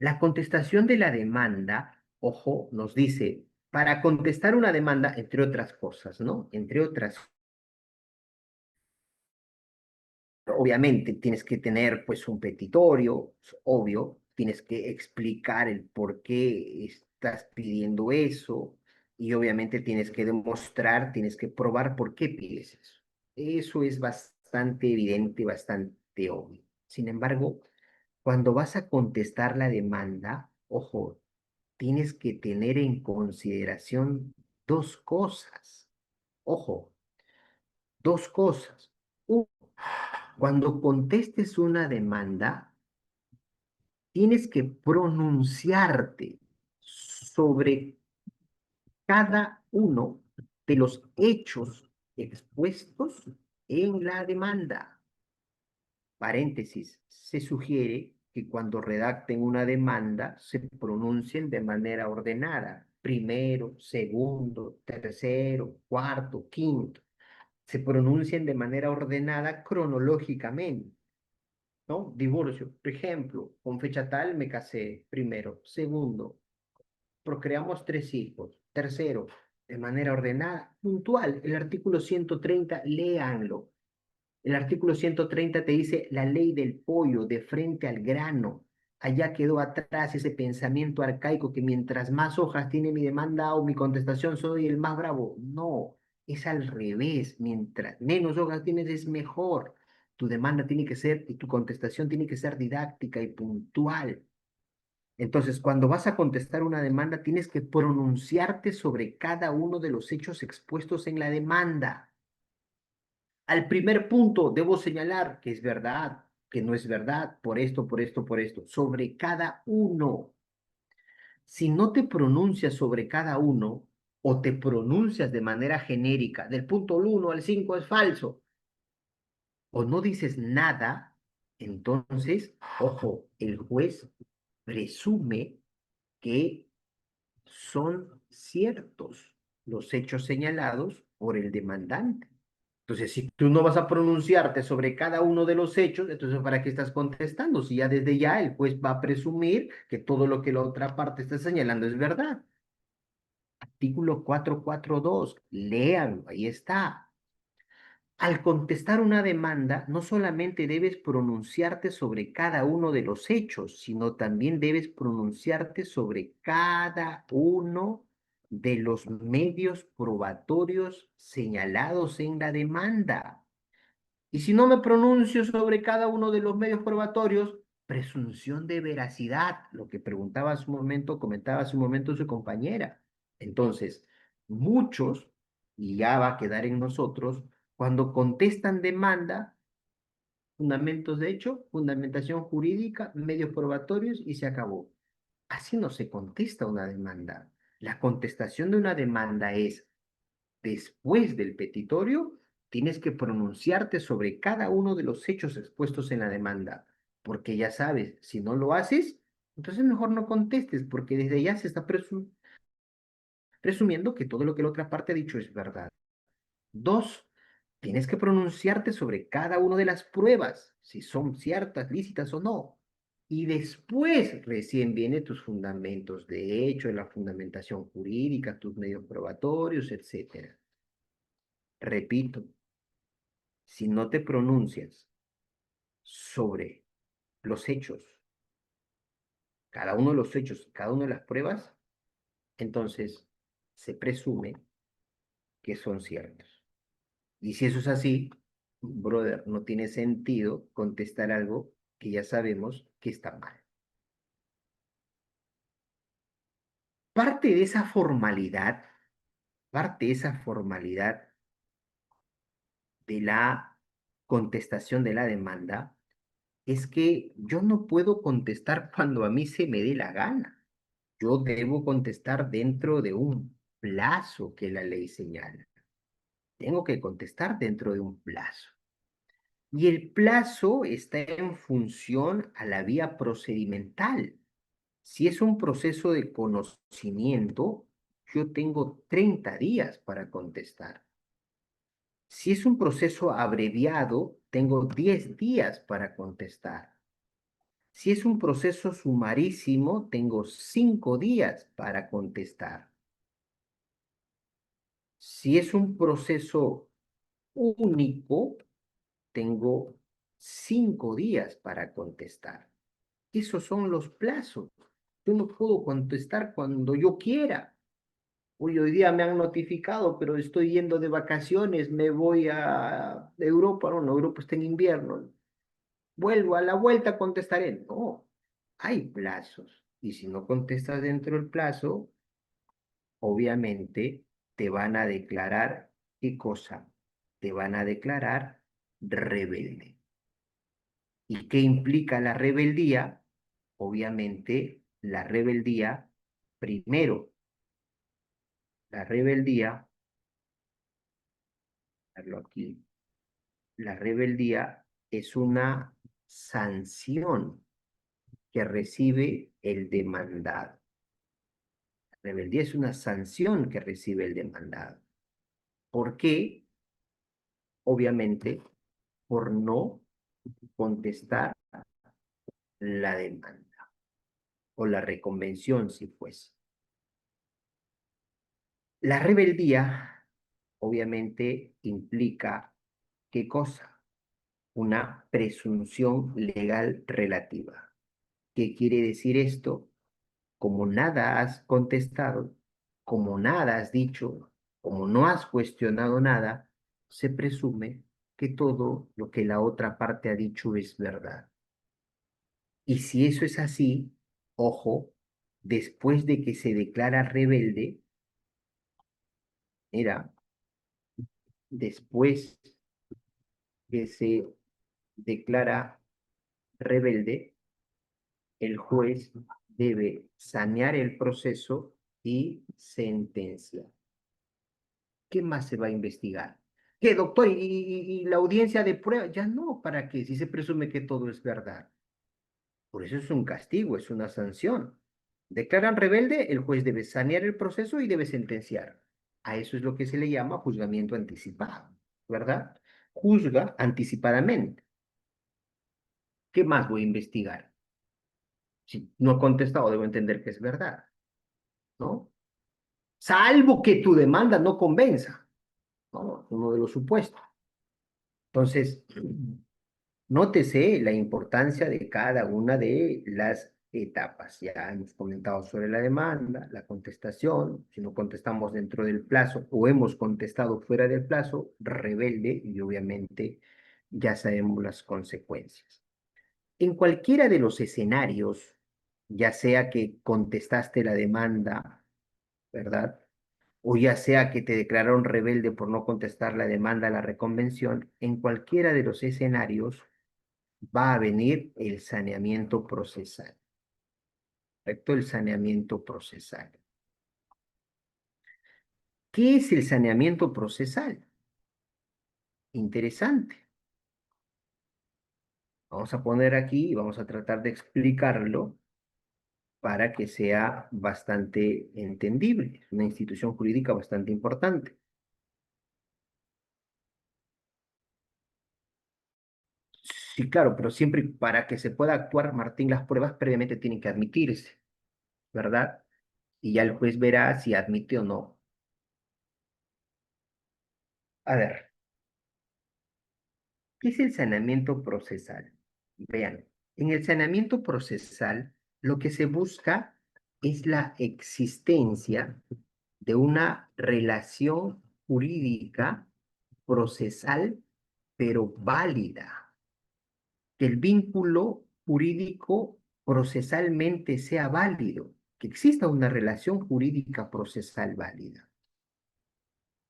La contestación de la demanda, ojo, nos dice, para contestar una demanda, entre otras cosas, ¿no? Entre otras, obviamente tienes que tener pues un petitorio, es obvio, tienes que explicar el por qué estás pidiendo eso y obviamente tienes que demostrar, tienes que probar por qué pides eso. Eso es bastante evidente, bastante obvio. Sin embargo, cuando vas a contestar la demanda, ojo, tienes que tener en consideración dos cosas. Ojo, dos cosas. Uno, cuando contestes una demanda, tienes que pronunciarte sobre cada uno de los hechos expuestos en la demanda. Paréntesis, se sugiere que cuando redacten una demanda se pronuncien de manera ordenada. Primero, segundo, tercero, cuarto, quinto. Se pronuncien de manera ordenada cronológicamente, ¿no? Divorcio, por ejemplo, con fecha tal me casé. Primero, segundo, procreamos 3 hijos. Tercero, de manera ordenada, puntual. El artículo 130, léanlo. El artículo 130 te dice la ley del pollo de frente al grano. Allá quedó atrás ese pensamiento arcaico que mientras más hojas tiene mi demanda o mi contestación soy el más bravo. No, es al revés. Mientras menos hojas tienes es mejor. Tu demanda tiene que ser y tu contestación tiene que ser didáctica y puntual. Entonces, cuando vas a contestar una demanda, tienes que pronunciarte sobre cada uno de los hechos expuestos en la demanda. Al primer punto debo señalar que es verdad, que no es verdad, por esto, por esto, por esto, sobre cada uno. Si no te pronuncias sobre cada uno, o te pronuncias de manera genérica, del punto 1 al 5 es falso, o no dices nada, entonces, ojo, el juez presume que son ciertos los hechos señalados por el demandante. Entonces, si tú no vas a pronunciarte sobre cada uno de los hechos, entonces ¿para qué estás contestando? Si ya desde ya el juez va a presumir que todo lo que la otra parte está señalando es verdad. Artículo 442, léanlo, ahí está. Al contestar una demanda, no solamente debes pronunciarte sobre cada uno de los hechos, sino también debes pronunciarte sobre cada uno de los medios probatorios señalados en la demanda. Y si no me pronuncio sobre cada uno de los medios probatorios, presunción de veracidad, lo que preguntaba hace un momento, comentaba hace un momento su compañera. Entonces, muchos, y ya va a quedar en nosotros, cuando contestan demanda, fundamentos de hecho, fundamentación jurídica, medios probatorios y se acabó. Así no se contesta una demanda. La contestación de una demanda es después del petitorio, tienes que pronunciarte sobre cada uno de los hechos expuestos en la demanda, porque ya sabes, si no lo haces, entonces mejor no contestes, porque desde ya se está presumiendo que todo lo que la otra parte ha dicho es verdad. Dos, tienes que pronunciarte sobre cada una de las pruebas, si son ciertas, lícitas o no. Y después recién vienen tus fundamentos de hecho, la fundamentación jurídica, tus medios probatorios, etcétera. Repito, si no te pronuncias sobre los hechos, cada uno de los hechos, cada una de las pruebas, entonces se presume que son ciertos. Y si eso es así, brother, no tiene sentido contestar algo que ya sabemos que está mal. Parte de esa formalidad, parte de esa formalidad de la contestación de la demanda es que yo no puedo contestar cuando a mí se me dé la gana. Yo debo contestar dentro de un plazo que la ley señala. Tengo que contestar dentro de un plazo. Y el plazo está en función a la vía procedimental. Si es un proceso de conocimiento, yo tengo 30 días para contestar. Si es un proceso abreviado, tengo 10 días para contestar. Si es un proceso sumarísimo, tengo 5 días para contestar. Si es un proceso único, tengo 5 días para contestar. Esos son los plazos. Yo no puedo contestar cuando yo quiera. Hoy día me han notificado, pero estoy yendo de vacaciones, me voy a Europa, no, Europa está en invierno. Vuelvo a la vuelta, contestaré. No, hay plazos. Y si no contestas dentro del plazo, obviamente te van a declarar, ¿qué cosa? Te van a declarar rebelde. ¿Y qué implica la rebeldía? Obviamente, la rebeldía, primero, la rebeldía, verlo aquí, la rebeldía es una sanción que recibe el demandado. La rebeldía es una sanción que recibe el demandado. ¿Por qué? Obviamente, por no contestar la demanda o la reconvención, si fuese. La rebeldía, obviamente, implica, ¿qué cosa? Una presunción legal relativa. ¿Qué quiere decir esto? Como nada has contestado, como nada has dicho, como no has cuestionado nada, se presume que todo lo que la otra parte ha dicho es verdad. Y si eso es así, ojo, después de que se declara rebelde, mira, después que se declara rebelde, el juez debe sanear el proceso y sentenciar. ¿Qué más se va a investigar? ¿Qué, doctor? ¿Y la audiencia de prueba? Ya no, ¿para qué? Si se presume que todo es verdad. Por eso es un castigo, es una sanción. Declaran rebelde, el juez debe sanear el proceso y debe sentenciar. A eso es lo que se le llama juzgamiento anticipado, ¿verdad? Juzga anticipadamente. ¿Qué más voy a investigar? Si no he contestado, debo entender que es verdad, ¿no? Salvo que tu demanda no convenza, ¿no? Uno de los supuestos. Entonces, nótese la importancia de cada una de las etapas. Ya hemos comentado sobre la demanda, la contestación. Si no contestamos dentro del plazo o hemos contestado fuera del plazo, rebelde y obviamente ya sabemos las consecuencias. En cualquiera de los escenarios, ya sea que contestaste la demanda, ¿verdad? O ya sea que te declararon rebelde por no contestar la demanda a la reconvención, en cualquiera de los escenarios va a venir el saneamiento procesal. ¿Correcto? El saneamiento procesal. ¿Qué es el saneamiento procesal? Interesante. Vamos a poner aquí y vamos a tratar de explicarlo para que sea bastante entendible. Es una institución jurídica bastante importante. Sí, claro, pero siempre para que se pueda actuar, Martín, las pruebas previamente tienen que admitirse, ¿verdad? Y ya el juez verá si admite o no. A ver, ¿qué es el saneamiento procesal? Vean, en el saneamiento procesal lo que se busca es la existencia de una relación jurídica procesal, pero válida. Que el vínculo jurídico procesalmente sea válido, que exista una relación jurídica procesal válida.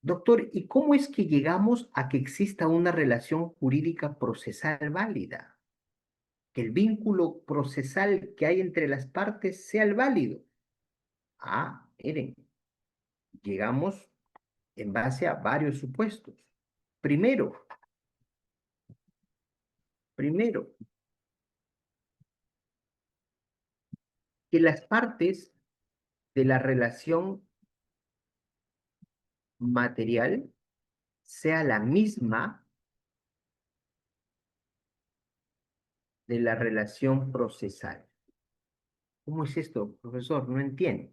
Doctor, ¿y cómo es que llegamos a que exista una relación jurídica procesal válida? Que el vínculo procesal que hay entre las partes sea el válido. Ah, miren, llegamos en base a varios supuestos. Primero, que las partes de la relación material sea la misma de la relación procesal. ¿Cómo es esto, profesor? No entiendo.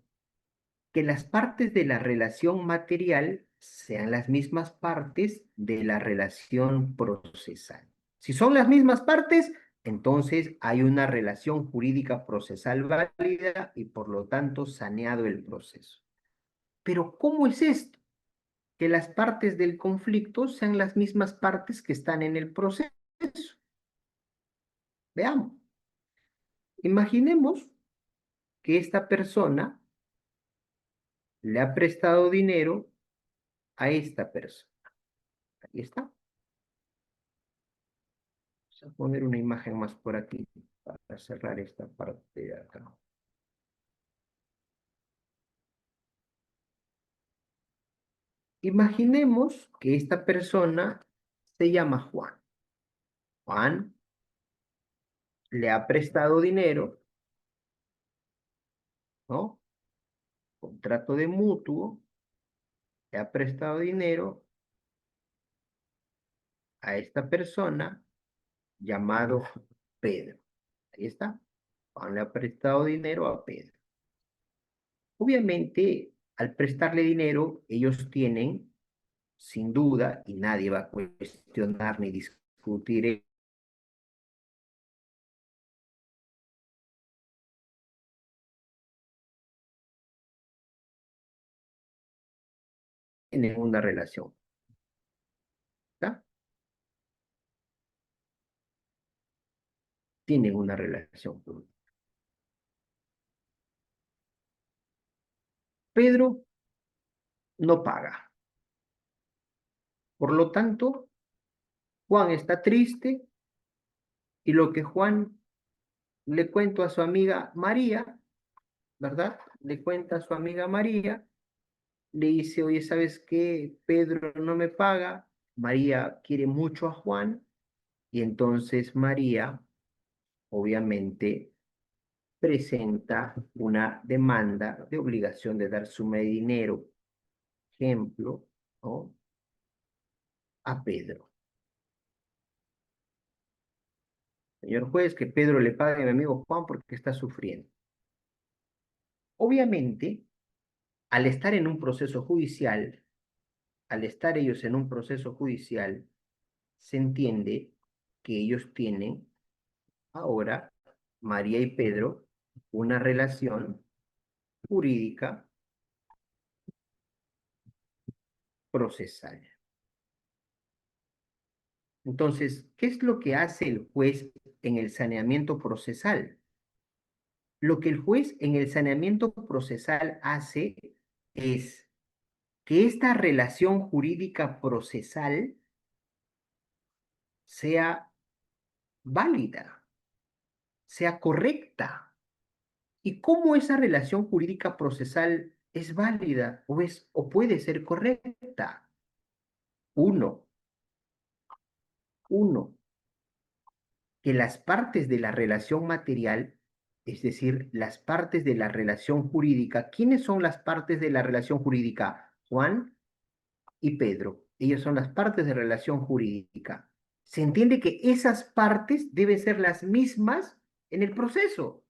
Que las partes de la relación material sean las mismas partes de la relación procesal. Si son las mismas partes, entonces hay una relación jurídica procesal válida y por lo tanto saneado el proceso. Pero ¿cómo es esto? Que las partes del conflicto sean las mismas partes que están en el proceso. Veamos. Imaginemos que esta persona le ha prestado dinero a esta persona. Ahí está. Vamos a poner una imagen más por aquí para cerrar esta parte de acá. Imaginemos que esta persona se llama Juan. Juan le ha prestado dinero, ¿no? Contrato de mutuo, le ha prestado dinero a esta persona llamado Pedro. Ahí está. Juan le ha prestado dinero a Pedro. Obviamente, al prestarle dinero, ellos tienen, sin duda, y nadie va a cuestionar ni discutir, tienen una relación. ¿Está? Tienen una relación. Pedro no paga. Por lo tanto, Juan está triste y lo que Juan le cuenta a su amiga María, ¿verdad? Le cuenta a su amiga María, le dice, oye, ¿sabes qué? Pedro no me paga, María quiere mucho a Juan, y entonces María, obviamente, presenta una demanda de obligación de dar suma de dinero, ejemplo, ¿no? A Pedro. Señor juez, que Pedro le pague a mi amigo Juan porque está sufriendo. Obviamente, al estar en un proceso judicial, al estar ellos en un proceso judicial, se entiende que ellos tienen ahora, María y Pedro, una relación jurídica procesal. Entonces, ¿qué es lo que hace el juez en el saneamiento procesal? Lo que el juez en el saneamiento procesal hace es que esta relación jurídica procesal sea válida, sea correcta. ¿Y cómo esa relación jurídica procesal es válida o puede ser correcta? Uno, que las partes de la relación material, es decir, las partes de la relación jurídica, ¿quiénes son las partes de la relación jurídica? Juan y Pedro. Ellos son las partes de relación jurídica. Se entiende que esas partes deben ser las mismas en el proceso,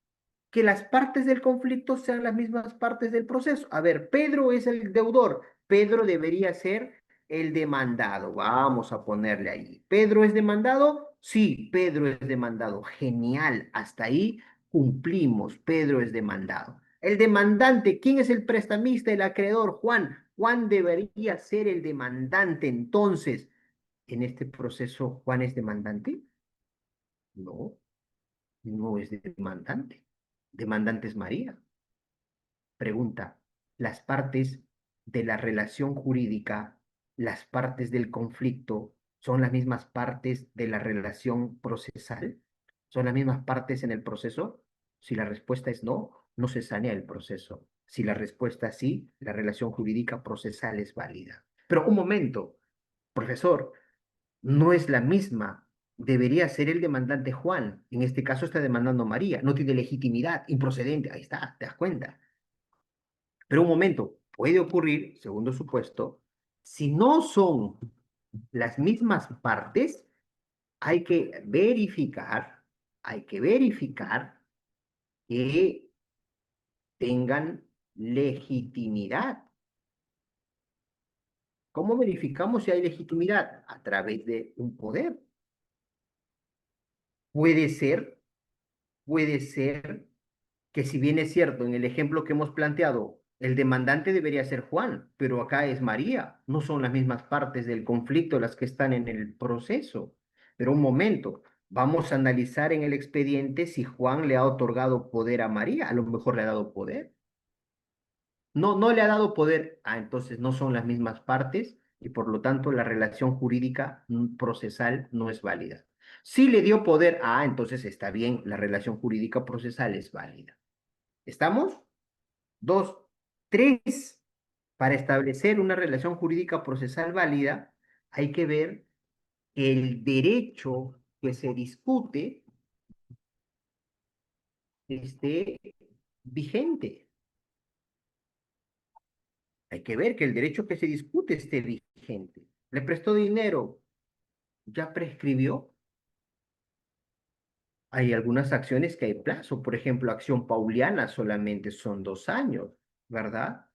que las partes del conflicto sean las mismas partes del proceso. A ver, Pedro es el deudor, Pedro debería ser el demandado. Vamos a ponerle ahí. ¿Pedro es demandado? Sí, Pedro es demandado. Genial, hasta ahí cumplimos. Pedro es demandado. El demandante, ¿quién es el prestamista, el acreedor? Juan. Juan debería ser el demandante. Entonces, ¿en este proceso Juan es demandante? No, no es demandante. Demandante es María. Pregunta, ¿las partes de la relación jurídica, las partes del conflicto, son las mismas partes de la relación procesal? ¿Son las mismas partes en el proceso? Si la respuesta es no, no se sanea el proceso. Si la respuesta es sí, la relación jurídica procesal es válida. Pero un momento, profesor, no es la misma. Debería ser el demandante Juan. En este caso está demandando María. No tiene legitimidad, improcedente. Ahí está, ¿te das cuenta? Pero un momento, puede ocurrir, segundo supuesto, si no son las mismas partes, hay que verificar, hay que verificar que tengan legitimidad. ¿Cómo verificamos si hay legitimidad? A través de un poder. Puede ser, puede ser que si bien es cierto, en el ejemplo que hemos planteado, el demandante debería ser Juan, pero acá es María. No son las mismas partes del conflicto las que están en el proceso. Pero un momento, vamos a analizar en el expediente si Juan le ha otorgado poder a María. A lo mejor le ha dado poder. No, no le ha dado poder. Ah, entonces no son las mismas partes y por lo tanto la relación jurídica procesal no es válida. Si le dio poder, ah, entonces está bien, la relación jurídica procesal es válida. ¿Estamos? Dos. Tres. Para establecer una relación jurídica procesal válida, hay que ver que el derecho que se discute esté vigente. Hay que ver que el derecho que se discute esté vigente. ¿Le prestó dinero? ¿Ya prescribió? Hay algunas acciones que hay plazo. Por ejemplo, acción pauliana solamente son 2 años, ¿verdad?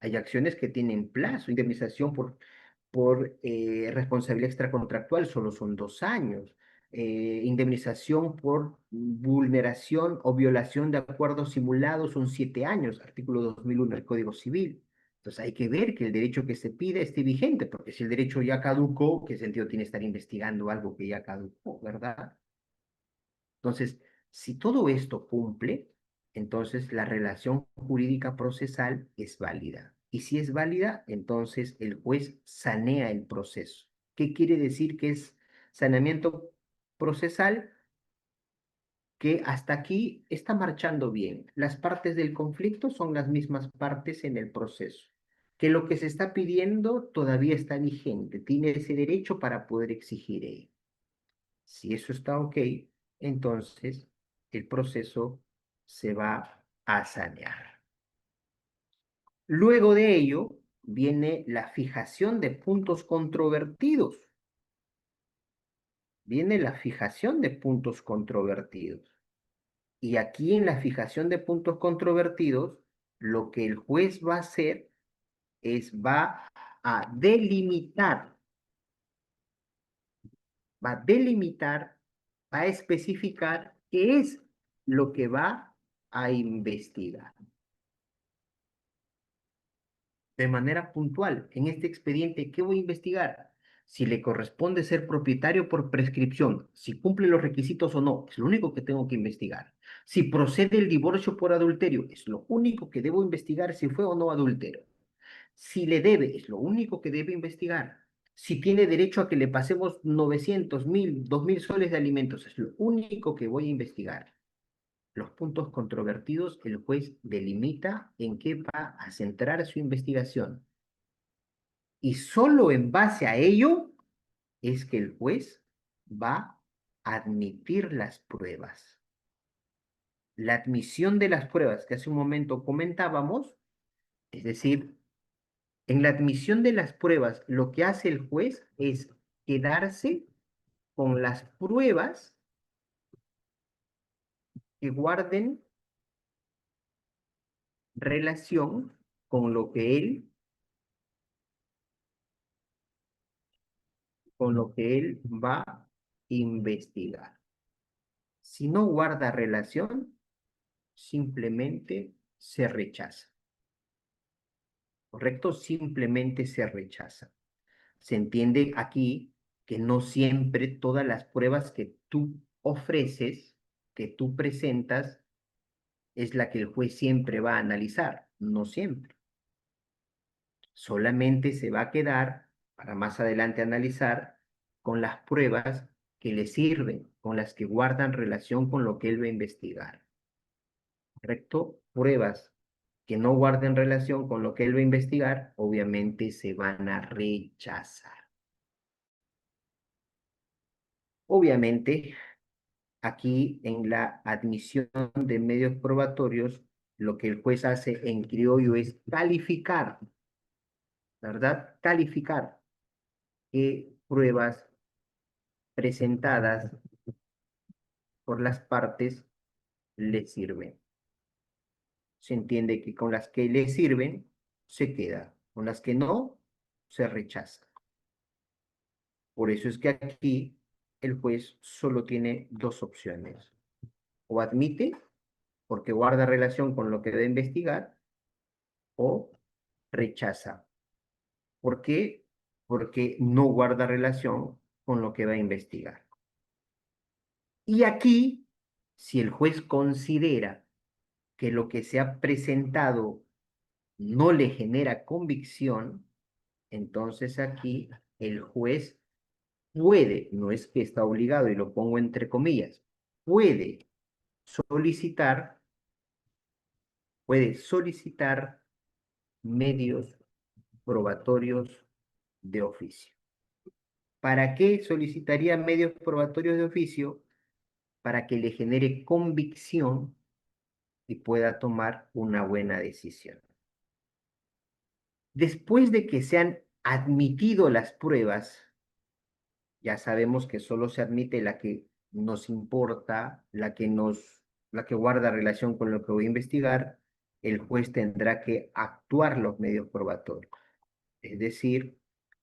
Hay acciones que tienen plazo. Indemnización por responsabilidad extracontractual solo son 2 años. Indemnización por vulneración o violación de acuerdos simulados son 7 años, artículo 2001 del Código Civil. Entonces hay que ver que el derecho que se pide esté vigente, porque si el derecho ya caducó, ¿qué sentido tiene estar investigando algo que ya caducó, verdad? Entonces, si todo esto cumple, entonces la relación jurídica procesal es válida. Y si es válida, entonces el juez sanea el proceso. ¿Qué quiere decir que es saneamiento procesal? Que hasta aquí está marchando bien. Las partes del conflicto son las mismas partes en el proceso. que lo que se está pidiendo todavía está vigente, tiene ese derecho para poder exigir ello. Si eso está ok, entonces el proceso se va a sanear. Luego de ello viene la fijación de puntos controvertidos. Viene la fijación de puntos controvertidos. Y aquí en la fijación de puntos controvertidos, lo que el juez va a hacer es va a delimitar, va a especificar qué es lo que va a investigar. De manera puntual, en este expediente, ¿qué voy a investigar? Si le corresponde ser propietario por prescripción, si cumple los requisitos o no, es lo único que tengo que investigar. Si procede el divorcio por adulterio, es lo único que debo investigar si fue o no adúltero. Si le debe, es lo único que debe investigar. Si tiene derecho a que le pasemos 900, 1000, 2000 soles de alimentos, es lo único que voy a investigar. Los puntos controvertidos, el juez delimita en qué va a centrar su investigación. Y solo en base a ello es que el juez va a admitir las pruebas. La admisión de las pruebas que hace un momento comentábamos, es decir, en la admisión de las pruebas, lo que hace el juez es quedarse con las pruebas que guarden relación con lo que él va a investigar. Si no guarda relación, simplemente se rechaza. ¿Correcto? Simplemente se rechaza. Se entiende aquí que no siempre todas las pruebas que tú ofreces, que tú presentas, es la que el juez siempre va a analizar. No siempre. Solamente se va a quedar, para más adelante analizar, con las pruebas que le sirven, con las que guardan relación con lo que él va a investigar. ¿Correcto? Pruebas que no guarden relación con lo que él va a investigar, obviamente se van a rechazar. Obviamente, aquí en la admisión de medios probatorios, lo que el juez hace en criollo es calificar, ¿verdad? Calificar qué pruebas presentadas por las partes le sirven. Se entiende que con las que le sirven, se queda. Con las que no, se rechaza. Por eso es que aquí el juez solo tiene dos opciones. O admite, porque guarda relación con lo que debe investigar, o rechaza. ¿Por qué? Porque no guarda relación con lo que va a investigar. Y aquí, si el juez considera que lo que se ha presentado no le genera convicción, entonces aquí el juez puede, no es que está obligado, y lo pongo entre comillas, puede solicitar medios probatorios de oficio. ¿Para qué solicitaría medios probatorios de oficio? Para que le genere convicción y pueda tomar una buena decisión. Después de que se han admitido las pruebas, ya sabemos que solo se admite la que nos importa, la que guarda relación con lo que voy a investigar, el juez tendrá que actuar los medios probatorios. Es decir,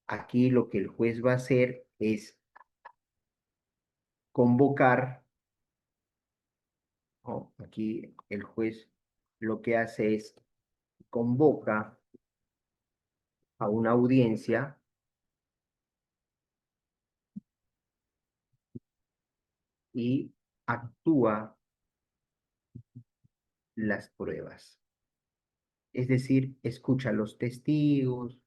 aquí lo que el juez va a hacer es convocar, ¿no? Aquí el juez lo que hace es convoca a una audiencia y actúa las pruebas. Es decir, escucha a los testigos,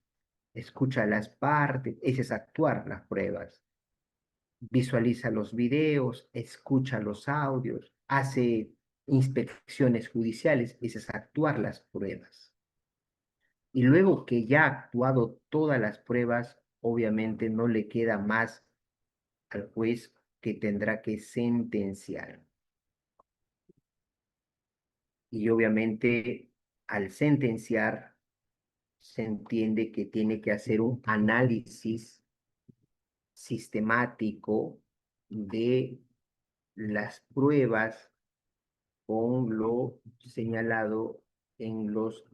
escucha las partes, ese es actuar las pruebas. Visualiza los videos, escucha los audios, hace inspecciones judiciales, ese es actuar las pruebas. Y luego que ya ha actuado todas las pruebas, obviamente no le queda más al juez que tendrá que sentenciar. Y obviamente al sentenciar se entiende que tiene que hacer un análisis sistemático de las pruebas con lo señalado en los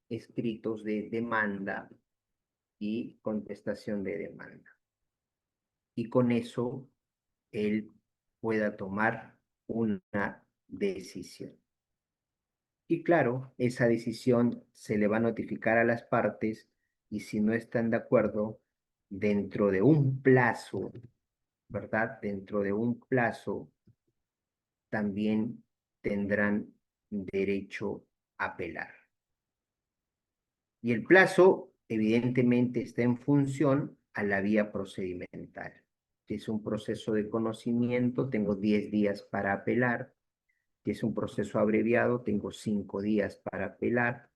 escritos de demanda y contestación de demanda. Y con eso él pueda tomar una decisión. Y claro, esa decisión se le va a notificar a las partes y si no están de acuerdo, dentro de un plazo, ¿verdad? Dentro de un plazo también tendrán derecho a apelar. Y el plazo, evidentemente, está en función a la vía procedimental. Si es un proceso de conocimiento, tengo 10 días para apelar. Si es un proceso abreviado, tengo 5 días para apelar.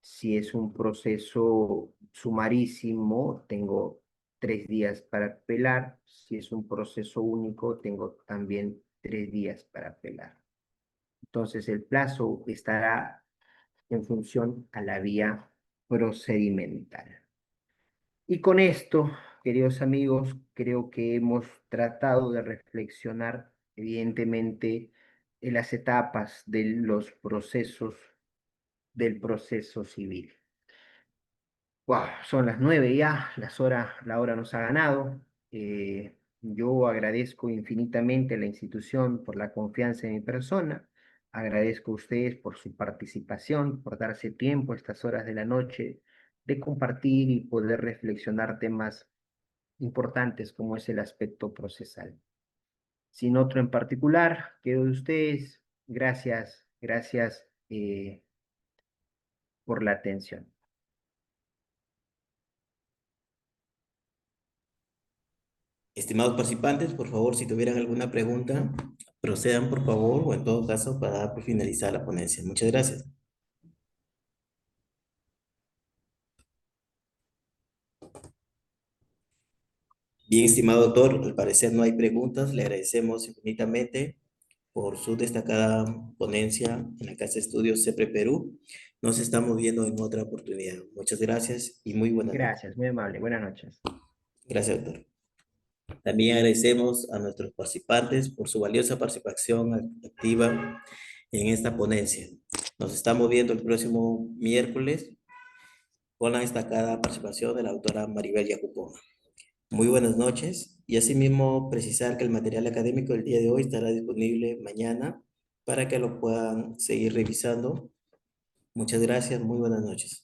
Si es un proceso sumarísimo, tengo 3 días para apelar. Si es un proceso único, tengo también 3 días para apelar. Entonces, el plazo estará en función a la vía procedimental. Y con esto, queridos amigos, creo que hemos tratado de reflexionar, evidentemente, en las etapas de los procesos del proceso civil. Wow, son las 9 ya, la hora nos ha ganado. Yo agradezco infinitamente a la institución por la confianza en mi persona. Agradezco a ustedes por su participación, por darse tiempo a estas horas de la noche de compartir y poder reflexionar temas importantes como es el aspecto procesal. Sin otro en particular, quedo de ustedes. Gracias, gracias por la atención.
Estimados participantes, por favor, si tuvieran alguna pregunta, procedan por favor, o en todo caso, para dar por finalizar la ponencia. Muchas gracias. Bien, estimado doctor, al parecer no hay preguntas. Le agradecemos infinitamente por su destacada ponencia en la Casa de Estudios CEPRE Perú. Nos estamos viendo en otra oportunidad. Muchas gracias y muy buenas noches.
Gracias, muy amable. Buenas noches.
Gracias, doctor. También agradecemos a nuestros participantes por su valiosa participación activa en esta ponencia. Nos estamos viendo el próximo miércoles con la destacada participación de la doctora Maribel Yacupón. Muy buenas noches y asimismo precisar que el material académico del día de hoy estará disponible mañana para que lo puedan seguir revisando. Muchas gracias, muy buenas noches.